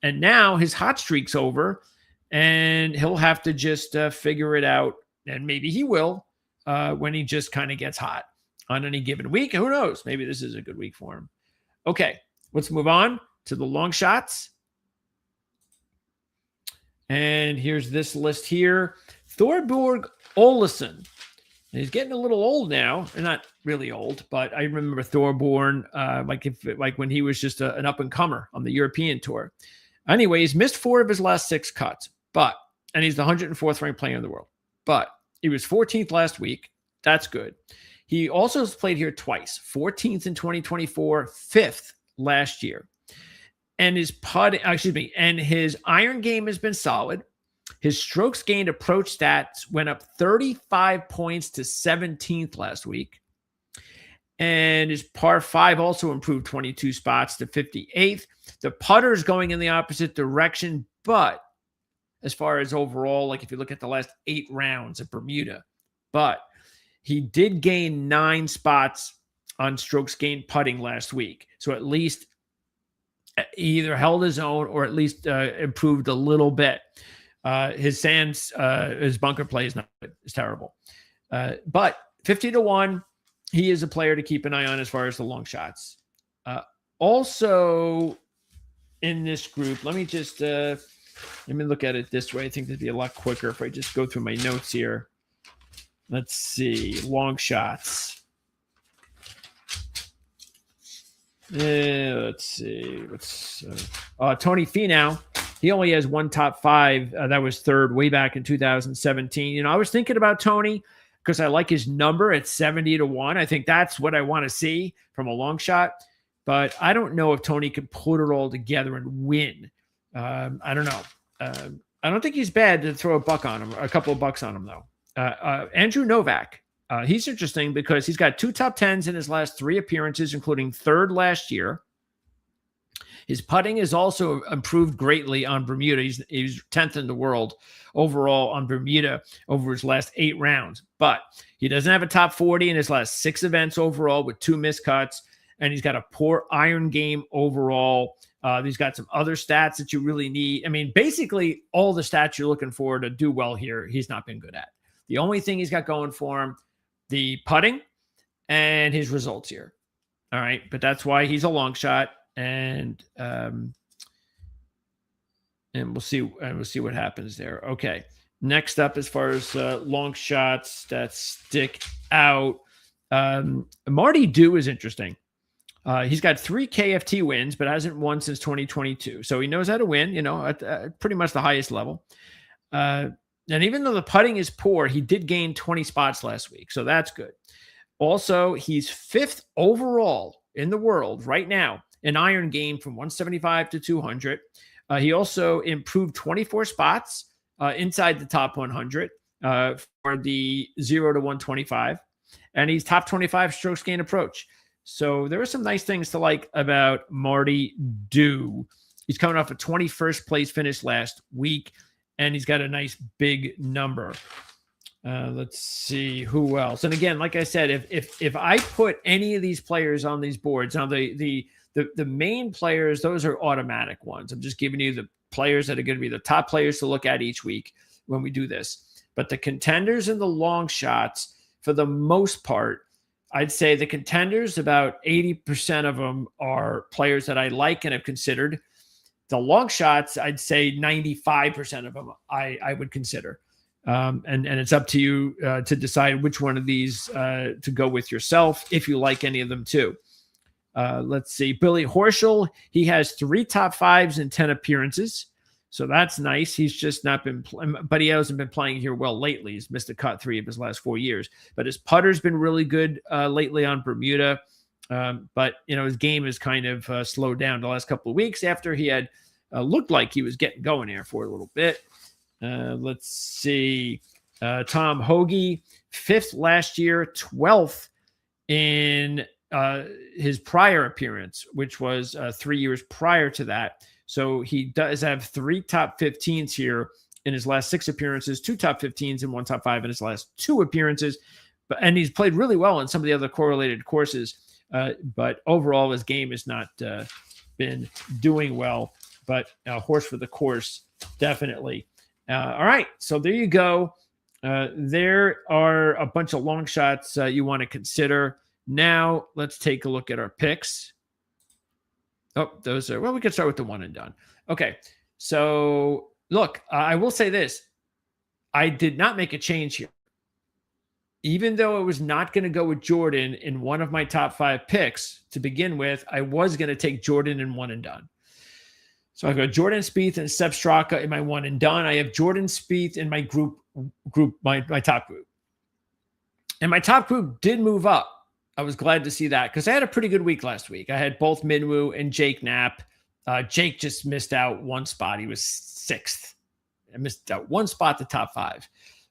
And now his hot streak's over and he'll have to just figure it out. And maybe he will when he just kind of gets hot on any given week. Who knows? Maybe this is a good week for him. Okay, let's move on to the long shots. And here's this list here. Thorborg Olesen. He's getting a little old now. Not really old, but I remember Thorborn like when he was just an up-and-comer on the European Tour. Anyway, he's missed 4 of his last 6 cuts, and he's the 104th ranked player in the world. But he was 14th last week. That's good. He also has played here twice, 14th in 2024, 5th last year. And his and his iron game has been solid. His strokes gained approach stats went up 35 points to 17th last week. And his par 5 also improved 22 spots to 58th. The putter is going in the opposite direction, but as far as overall, like if you look at the last 8 rounds at Bermuda, but he did gain 9 spots on strokes gained putting last week. So at least he either held his own or at least improved a little bit. His bunker play is not good. It's terrible. But 50-1, he is a player to keep an eye on as far as the long shots. Also in this group, let me look at it this way. I think that'd be a lot quicker if I just go through my notes here. Let's see. Long shots. Let's see. Tony Finau. He only has 1 top 5. That was 3rd way back in 2017. I was thinking about Tony because I like his number at 70-1. I think that's what I want to see from a long shot. But I don't know if Tony can put it all together and win. I don't know. I don't think he's bad to throw a couple of bucks on him, though. Andrew Novak. He's interesting because he's got 2 top 10s in his last 3 appearances, including 3rd last year. His putting is also improved greatly on Bermuda. He's 10th in the world overall on Bermuda over his last 8 rounds. But he doesn't have a top 40 in his last 6 events overall with 2 missed cuts. And he's got a poor iron game overall. He's got some other stats that you really need. I mean, basically all the stats you're looking for to do well here, he's not been good at. The only thing he's got going for him, the putting and his results here. All right. But that's why he's a long shot. And we'll see what happens there. Okay. Next up, as far as long shots that stick out, Marty Dew is interesting. He's got 3 KFT wins, but hasn't won since 2022. So he knows how to win, at pretty much the highest level. And even though the putting is poor, he did gain 20 spots last week. So that's good. Also, he's 5th overall in the world right now in iron game from 175 to 200. He also improved 24 spots inside the top 100 for the 0 to 125. And he's top 25 strokes gain approach. So there are some nice things to like about Marty Dew. He's coming off a 21st place finish last week, and he's got a nice big number. Let's see who else. And again, like I said, if I put any of these players on these boards, now the main players, those are automatic ones. I'm just giving you the players that are going to be the top players to look at each week when we do this. But the contenders and the long shots, for the most part, I'd say the contenders, about 80% of them are players that I like and have considered. The long shots, I'd say 95% of them I would consider. And it's up to you to decide which one of these to go with yourself, if you like any of them too. Let's see. Billy Horschel, he has 3 top 5s in 10 appearances. So that's nice. He's just not been playing, but he hasn't been playing here well lately. He's missed a cut 3 of his last 4 years. But his putter's been really good lately on Bermuda. But, his game has kind of slowed down the last couple of weeks after he had looked like he was getting going there for a little bit. Let's see. Tom Hoagie, 5th last year, 12th in his prior appearance, which was 3 years prior to that. So he does have 3 top 15s here in his last 6 appearances, 2 top 15s and 1 top 5 in his last 2 appearances. And he's played really well in some of the other correlated courses. But overall, his game has not been doing well. But horse for the course, definitely. All right, so there you go. There are a bunch of long shots you want to consider. Now let's take a look at our picks. Oh, those are, well, we could start with the one and done. Okay, so look, I will say this. I did not make a change here. Even though I was not going to go with Jordan in one of my top 5 picks to begin with, I was going to take Jordan in one and done. So I go Jordan Spieth and Sepp Straka in my one and done. I have Jordan Spieth in my my top group. And my top group did move up. I was glad to see that because I had a pretty good week last week. I had both Minwoo and Jake Knapp. Jake just missed out 1 spot. He was 6th. I missed out 1 spot, the top 5.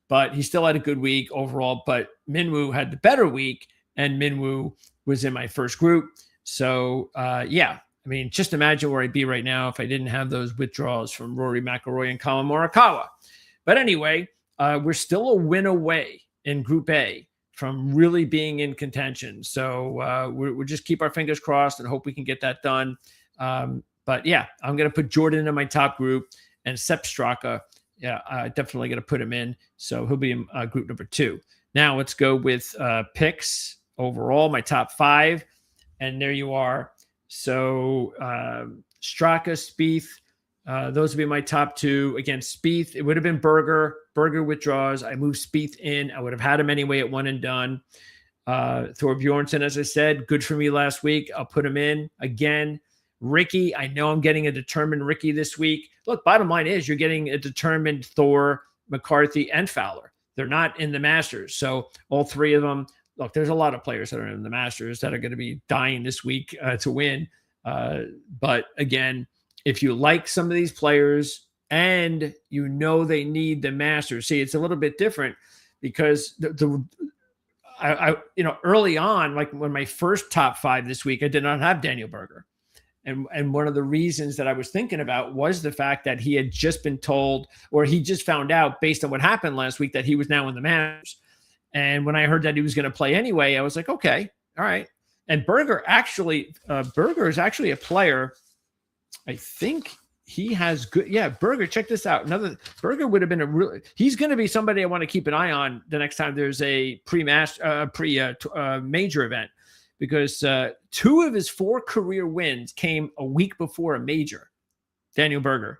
But he still had a good week overall. But Minwoo had the better week, and Minwoo was in my first group. So, yeah. I mean, just imagine where I'd be right now if I didn't have those withdrawals from Rory McIlroy and Colin Morikawa. But anyway, we're still a win away in Group A from really being in contention. So we'll just keep our fingers crossed and hope we can get that done. But yeah, I'm going to put Jordan in my top group, and Sepp Straka, yeah, definitely going to put him in. So he'll be in group number 2. Now let's go with picks overall, my top 5. And there you are. So Straka, Spieth, those would be my top 2. Again, Spieth, it would have been Berger. Berger withdraws. I moved Spieth in. I would have had him anyway at one and done. Thor Bjornsson, as I said, good for me last week. I'll put him in again. Ricky, I know I'm getting a determined Ricky this week. Look, bottom line is you're getting a determined Thor, McCarthy, and Fowler. They're not in the Masters. So all 3 of them, look, there's a lot of players that are in the Masters that are going to be dying this week to win. But again, if you like some of these players, and they need the Masters. See, it's a little bit different because early on, like when my first top 5 this week, I did not have Daniel Berger. And one of the reasons that I was thinking about was the fact that he had just been told, or he just found out based on what happened last week, that he was now in the Masters. And when I heard that he was going to play anyway, I was like, okay, all right. And Berger is actually a player. I think he has good. Yeah, Berger, check this out. Berger would have been he's going to be somebody I want to keep an eye on the next time there's a major event. Because 2 of his 4 career wins came a week before a major, Daniel Berger.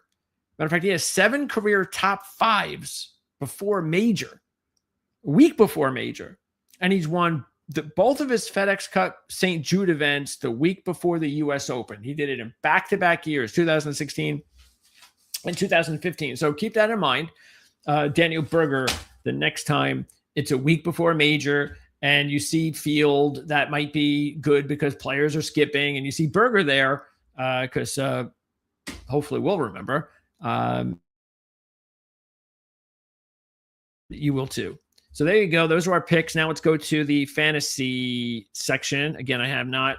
Matter of fact, he has 7 career top 5s before a major, a week before a major. And he's won both of his FedEx Cup St. Jude events the week before the U.S. Open. He did it in back-to-back years, 2016 and 2015. So keep that in mind. Daniel Berger, the next time it's a week before a major, and you see field that might be good because players are skipping, and you see Berger there because hopefully we'll remember. You will too. So there you go. Those are our picks. Now let's go to the fantasy section. Again, I have not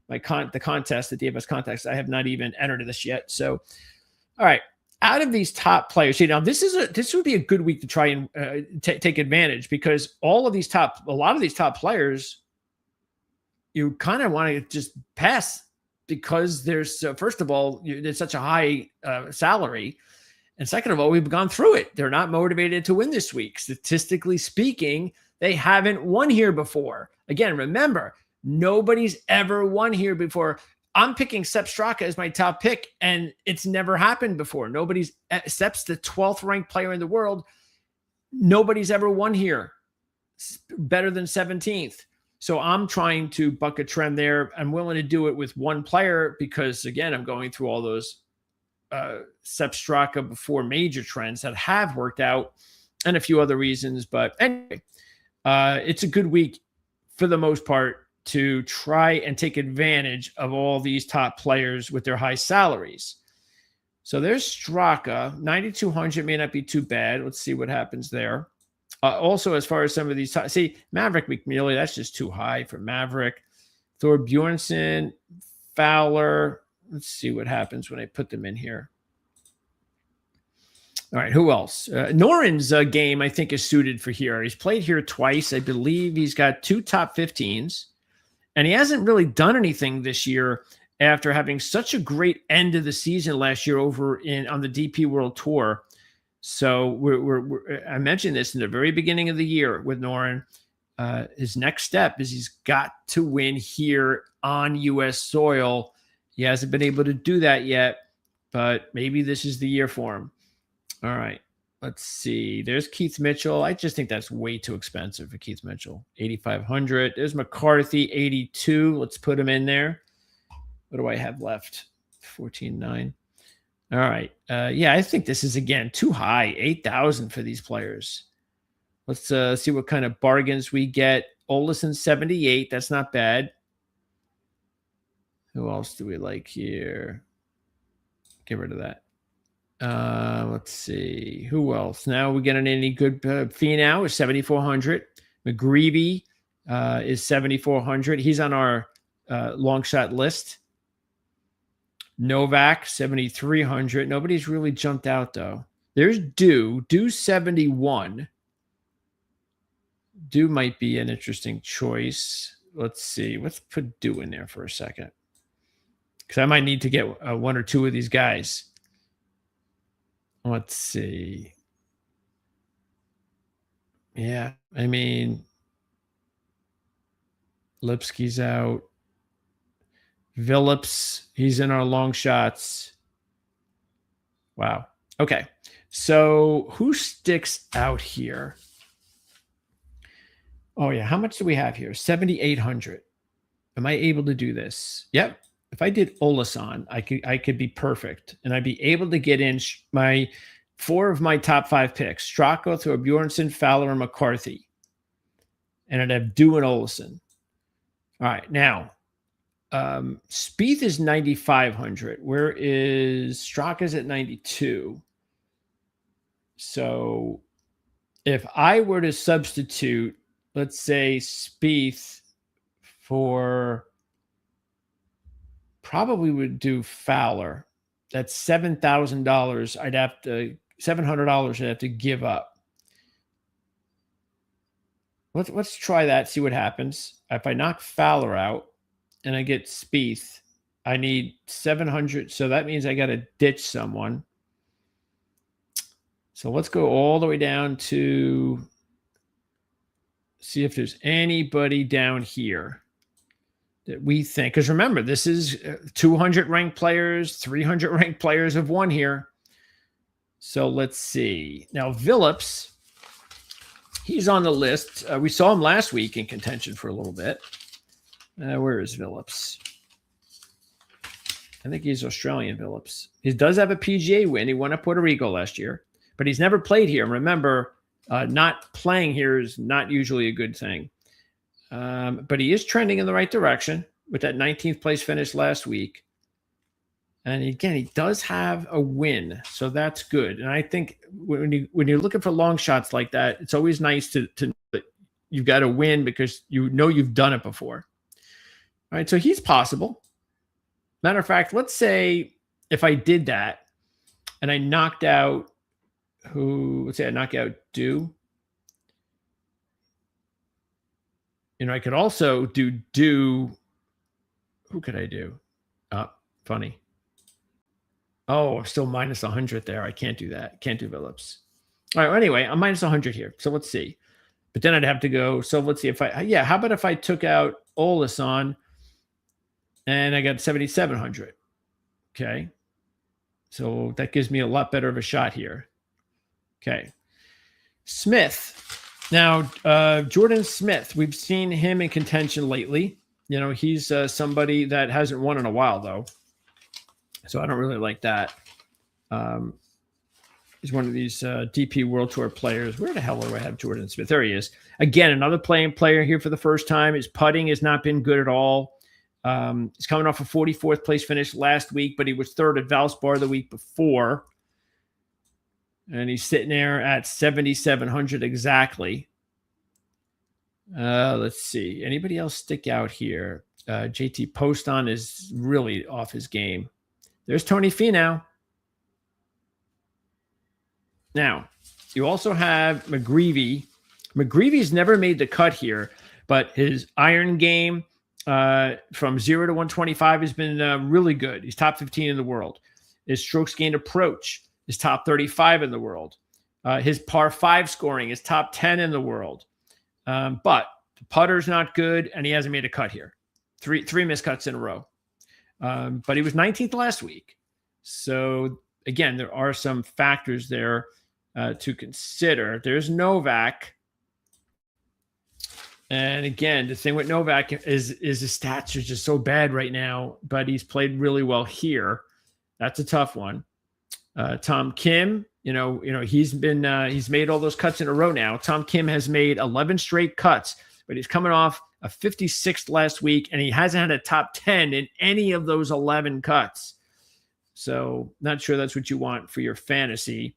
the contest, the DFS contest. I have not even entered this yet. So, all right. Out of these top players, now this would be a good week to try and take advantage, because a lot of these top players, you kind of want to just pass because there's first of all, there's such a high salary, and second of all, we've gone through it. They're not motivated to win this week. Statistically speaking, they haven't won here before. Again, remember, nobody's ever won here before. I'm picking Sepp Straka as my top pick, and it's never happened before. Sepp's the 12th ranked player in the world. Nobody's ever won here. Better than 17th. So I'm trying to buck a trend there. I'm willing to do it with one player because, again, I'm going through all those Sepp Straka before major trends that have worked out, and a few other reasons. But anyway, it's a good week for the most part to try and take advantage of all these top players with their high salaries. So there's Straka. 9,200 may not be too bad. Let's see what happens there. Also, as far as some of these, Maverick McNeely, that's just too high for Maverick. Thor Bjornsson, Fowler. Let's see what happens when I put them in here. All right, who else? Noren's game, I think, is suited for here. He's played here twice. I believe he's got 2 top 15s. And he hasn't really done anything this year after having such a great end of the season last year over on the DP World Tour. So I mentioned this in the very beginning of the year with Noren. His next step is he's got to win here on U.S. soil. He hasn't been able to do that yet, but maybe this is the year for him. All right. Let's see. There's Keith Mitchell. I just think that's way too expensive for Keith Mitchell. 8,500. There's McCarthy, 82. Let's put him in there. What do I have left? 14.9. All right. Yeah, I think this is, again, too high. 8,000 for these players. Let's see what kind of bargains we get. Olesen, 78. That's not bad. Who else do we like here? Get rid of that. Let's see. Who else? Now we get an any good Finau is 7,400. McGreevy is 7,400. He's on our long shot list. Novak, 7,300. Nobody's really jumped out, though. There's Dew 71. Dew might be an interesting choice. Let's see. Let's put Dew in there for a second, because I might need to get 1 or 2 of these guys. Let's see. Yeah, I mean, Lipsky's out. Phillips, he's in our long shots. Wow. Okay. So who sticks out here? Oh, yeah. How much do we have here? 7,800. Am I able to do this? Yep. If I did Olason, I could be perfect, and I'd be able to get in my 4 of my top 5 picks: Straka, Thor Bjornsson, Fowler, and McCarthy, and I'd have Dew and Olesen. All right, now Spieth is 9,500. Where is Straka's at 92? So if I were to substitute, let's say, Spieth for, probably would do Fowler. That's $7,000. $700 I'd have to give up. Let's try that, see what happens. If I knock Fowler out and I get Spieth, I need 700. So that means I got to ditch someone. So let's go all the way down to see if there's anybody down here that we think. Because remember, this is 200 ranked players, 300 ranked players have won here. So let's see. Now, Phillips, he's on the list. We saw him last week in contention for a little bit. Where is Phillips? I think he's Australian Phillips. He does have a PGA win. He won at Puerto Rico last year, but he's never played here. Remember, not playing here is not usually a good thing. But he is trending in the right direction with that 19th place finish last week. And again, he does have a win, so that's good. And I think when you're looking for long shots like that, it's always nice to know that you've got a win because you know you've done it before. All right, so he's possible. Matter of fact, let's say if I did that and I knocked out let's say I knock out Dew. I could also do who could I do? Funny. Oh, I'm still minus 100 there. I can't do that. Can't do Phillips. All right. Well, anyway, I'm minus 100 here. So let's see. But then I'd have to go. So let's see how about if I took out Olason and I got 7,700? Okay. So that gives me a lot better of a shot here. Okay. Smith. Now, Jordan Smith, we've seen him in contention lately. He's somebody that hasn't won in a while, though. So I don't really like that. He's one of these DP World Tour players. Where the hell do I have Jordan Smith? There he is. Again, another playing player here for the first time. His putting has not been good at all. He's coming off a 44th place finish last week, but he was third at Valspar the week before. And he's sitting there at 7,700 exactly. Let's see. Anybody else stick out here? JT Poston is really off his game. There's Tony Finau. Now, you also have McGreevy. McGreevy's never made the cut here, but his iron game from 0 to 125 has been really good. He's top 15 in the world. His strokes gained approach is top 35 in the world. His par 5 scoring is top 10 in the world. But the putter's not good, and he hasn't made a cut here. Three missed cuts in a row. But he was 19th last week. So, again, there are some factors there to consider. There's Novak. And, again, the thing with Novak is his stats are just so bad right now, but he's played really well here. That's a tough one. Tom Kim, he's made all those cuts in a row now. Tom Kim has made 11 straight cuts, but he's coming off a 56th last week, and he hasn't had a top 10 in any of those 11 cuts. So not sure that's what you want for your fantasy.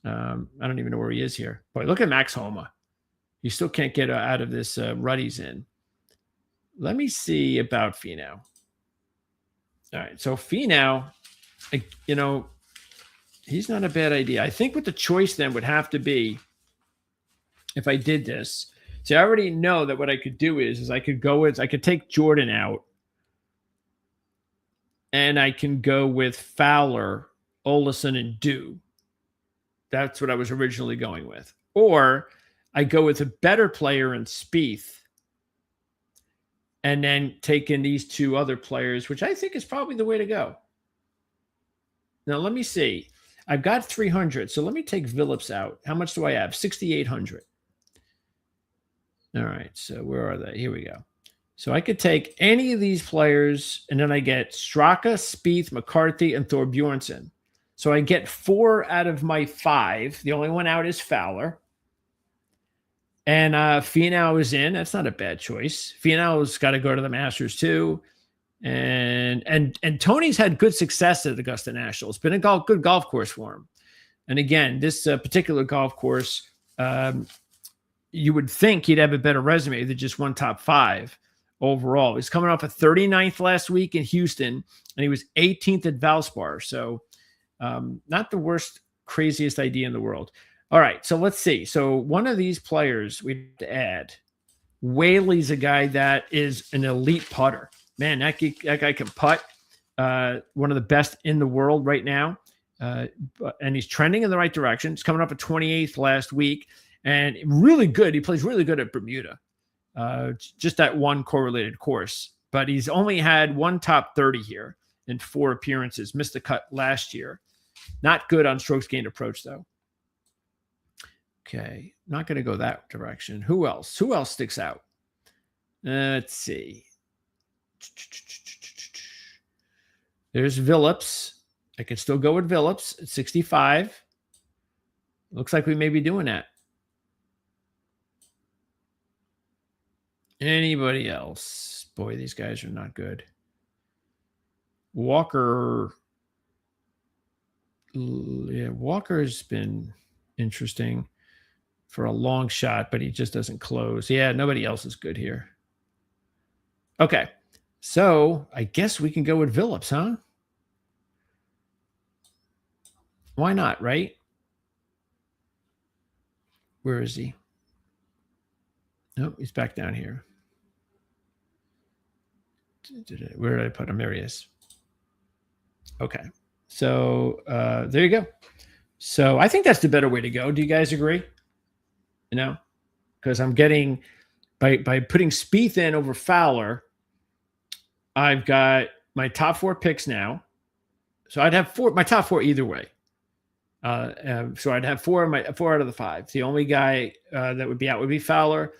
I don't even know where he is here. Boy, look at Max Homa. You still can't get out of this rut he's in. Let me see about Finau. All right, so Finau, he's not a bad idea. I think what the choice then would have to be, if I did this, see, I already know that what I could do is I could take Jordan out, and I can go with Fowler, Olason, and Dew. That's what I was originally going with. Or I go with a better player in Spieth, and then take in these two other players, which I think is probably the way to go. Now, let me see. I've got 300, so let me take Phillips out. How much do I have? 6,800. All right, so where are they? Here we go. So I could take any of these players, and then I get Straka, Spieth, McCarthy, and Thor Bjornsson. So I get 4 out of my 5. The only one out is Fowler. And Finau is in. That's not a bad choice. Finau's got to go to the Masters too. And Tony's had good success at Augusta National. It's been a good golf course for him. And again, this particular golf course, you would think he'd have a better resume than just one top 5 overall. He's coming off a 39th last week in Houston, and he was 18th at Valspar. So not the worst, craziest idea in the world. All right, so let's see. So one of these players we have to add. Whaley's a guy that is an elite putter. Man, that guy can putt. One of the best in the world right now. And he's trending in the right direction. He's coming up at 28th last week. And really good. He plays really good at Bermuda. Just that one correlated course. But he's only had one top 30 here in 4 appearances. Missed the cut last year. Not good on strokes gained approach, though. Okay, not going to go that direction. Who else? Who else sticks out? Let's see. There's Phillips. I can still go with Phillips at 65. Looks like we may be doing that. Anybody else? Boy, these guys are not good. Walker. Yeah, Walker's been interesting for a long shot, but he just doesn't close. Yeah, nobody else is good here. Okay, so I guess we can go with Phillips, huh? Why not, right? Where is he? Nope, he's back down here. Where did I put him? There he is. Okay, so there you go. So I think that's the better way to go. Do you guys agree? You know, because I'm getting by putting Spieth in over Fowler, I've got my top 4 picks now. So I'd have my top 4 either way. So I'd have 4 out of the 5. The only guy that would be out would be Fowler,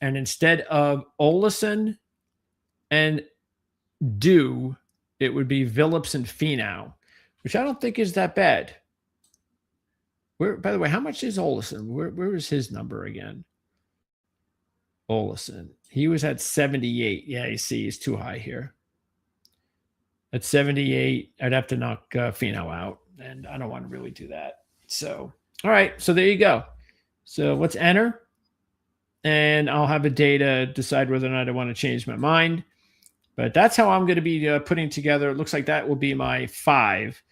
and instead of Olesen and Dew, it would be Phillips and Finau, which I don't think is that bad. Where, by the way, how much is Olesen? Where is his number again? Olesen. He was at 78. Yeah, you see, he's too high here. At 78, I'd have to knock Finau out, and I don't want to really do that. So, all right. So there you go. So let's enter, and I'll have a day to decide whether or not I want to change my mind. But that's how I'm going to be putting together. It looks like that will be my 5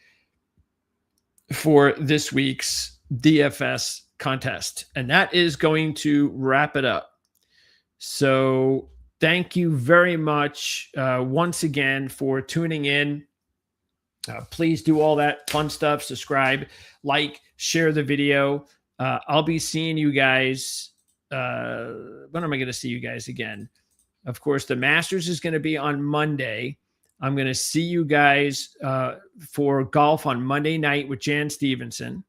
for this week's DFS contest. And that is going to wrap it up. So thank you very much once again for tuning in. Please do all that fun stuff. Subscribe, like, share the video. I'll be seeing you guys. When am I going to see you guys again? Of course, the Masters is going to be on Monday. I'm going to see you guys for golf on Monday night with Jan Stevenson.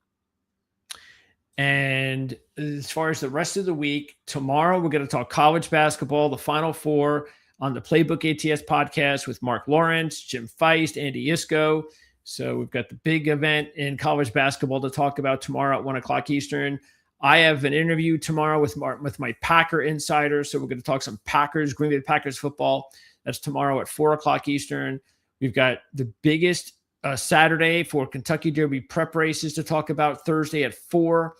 And as far as the rest of the week, tomorrow we're going to talk college basketball, the Final Four on the Playbook ATS podcast with Mark Lawrence, Jim Feist, Andy Isco. So we've got the big event in college basketball to talk about tomorrow at 1 o'clock Eastern. I have an interview tomorrow with my Packer insider. So we're going to talk some Packers, Green Bay Packers football. That's tomorrow at 4 o'clock Eastern. We've got the biggest Saturday for Kentucky Derby prep races to talk about Thursday at 4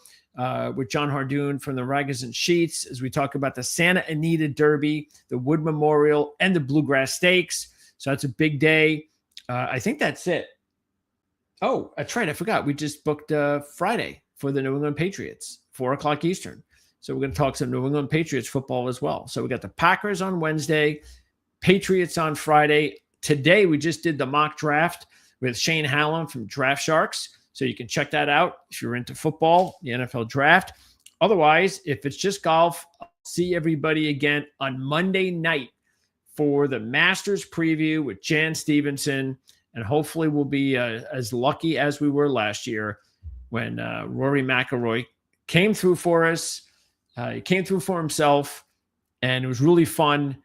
with John Hardoon from the Ragas and Sheets as we talk about the Santa Anita Derby, the Wood Memorial, and the Bluegrass Stakes. So that's a big day. I think that's it. Oh, that's right. I forgot. We just booked Friday for the New England Patriots, 4 o'clock Eastern. So we're going to talk some New England Patriots football as well. So we got the Packers on Wednesday, Patriots on Friday. Today, we just did the mock draft with Shane Hallam from Draft Sharks. So you can check that out if you're into football, the NFL draft. Otherwise, if it's just golf, I'll see everybody again on Monday night for the Masters preview with Jan Stevenson. And hopefully we'll be as lucky as we were last year when Rory McIlroy came through for us. He came through for himself, and it was really fun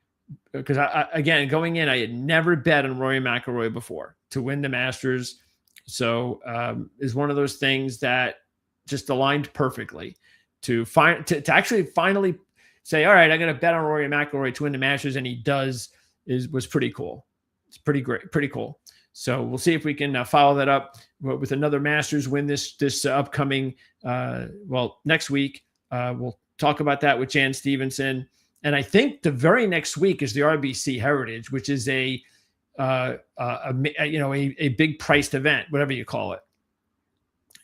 because, again, going in, I had never bet on Rory McIlroy before to win the Masters. So is one of those things that just aligned perfectly to actually finally say, all right, I'm going to bet on Rory McIlroy to win the Masters, and he does was pretty cool. It's pretty great, pretty cool. So we'll see if we can follow that up with another Masters win this upcoming, next week. We'll talk about that with Jan Stevenson. And I think the very next week is the RBC Heritage, which is a big priced event, whatever you call it.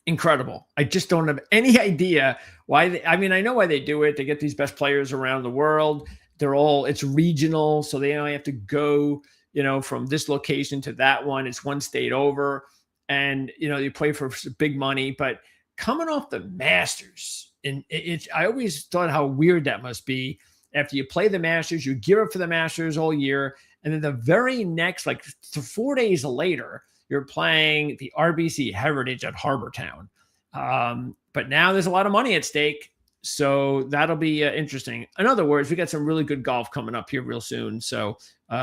Incredible. I just don't have any idea why. I know why they do it. They get these best players around the world. It's regional, so they only have to go, from this location to that one. It's one state over, and you play for big money. But coming off the Masters, and I always thought how weird that must be. After you play the Masters, you gear up for the Masters all year, and then the very next, 4 days later, you're playing the RBC Heritage at Harbor Town. But now there's a lot of money at stake, so that'll be interesting. In other words, we got some really good golf coming up here real soon, so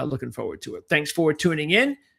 looking forward to it. Thanks for tuning in.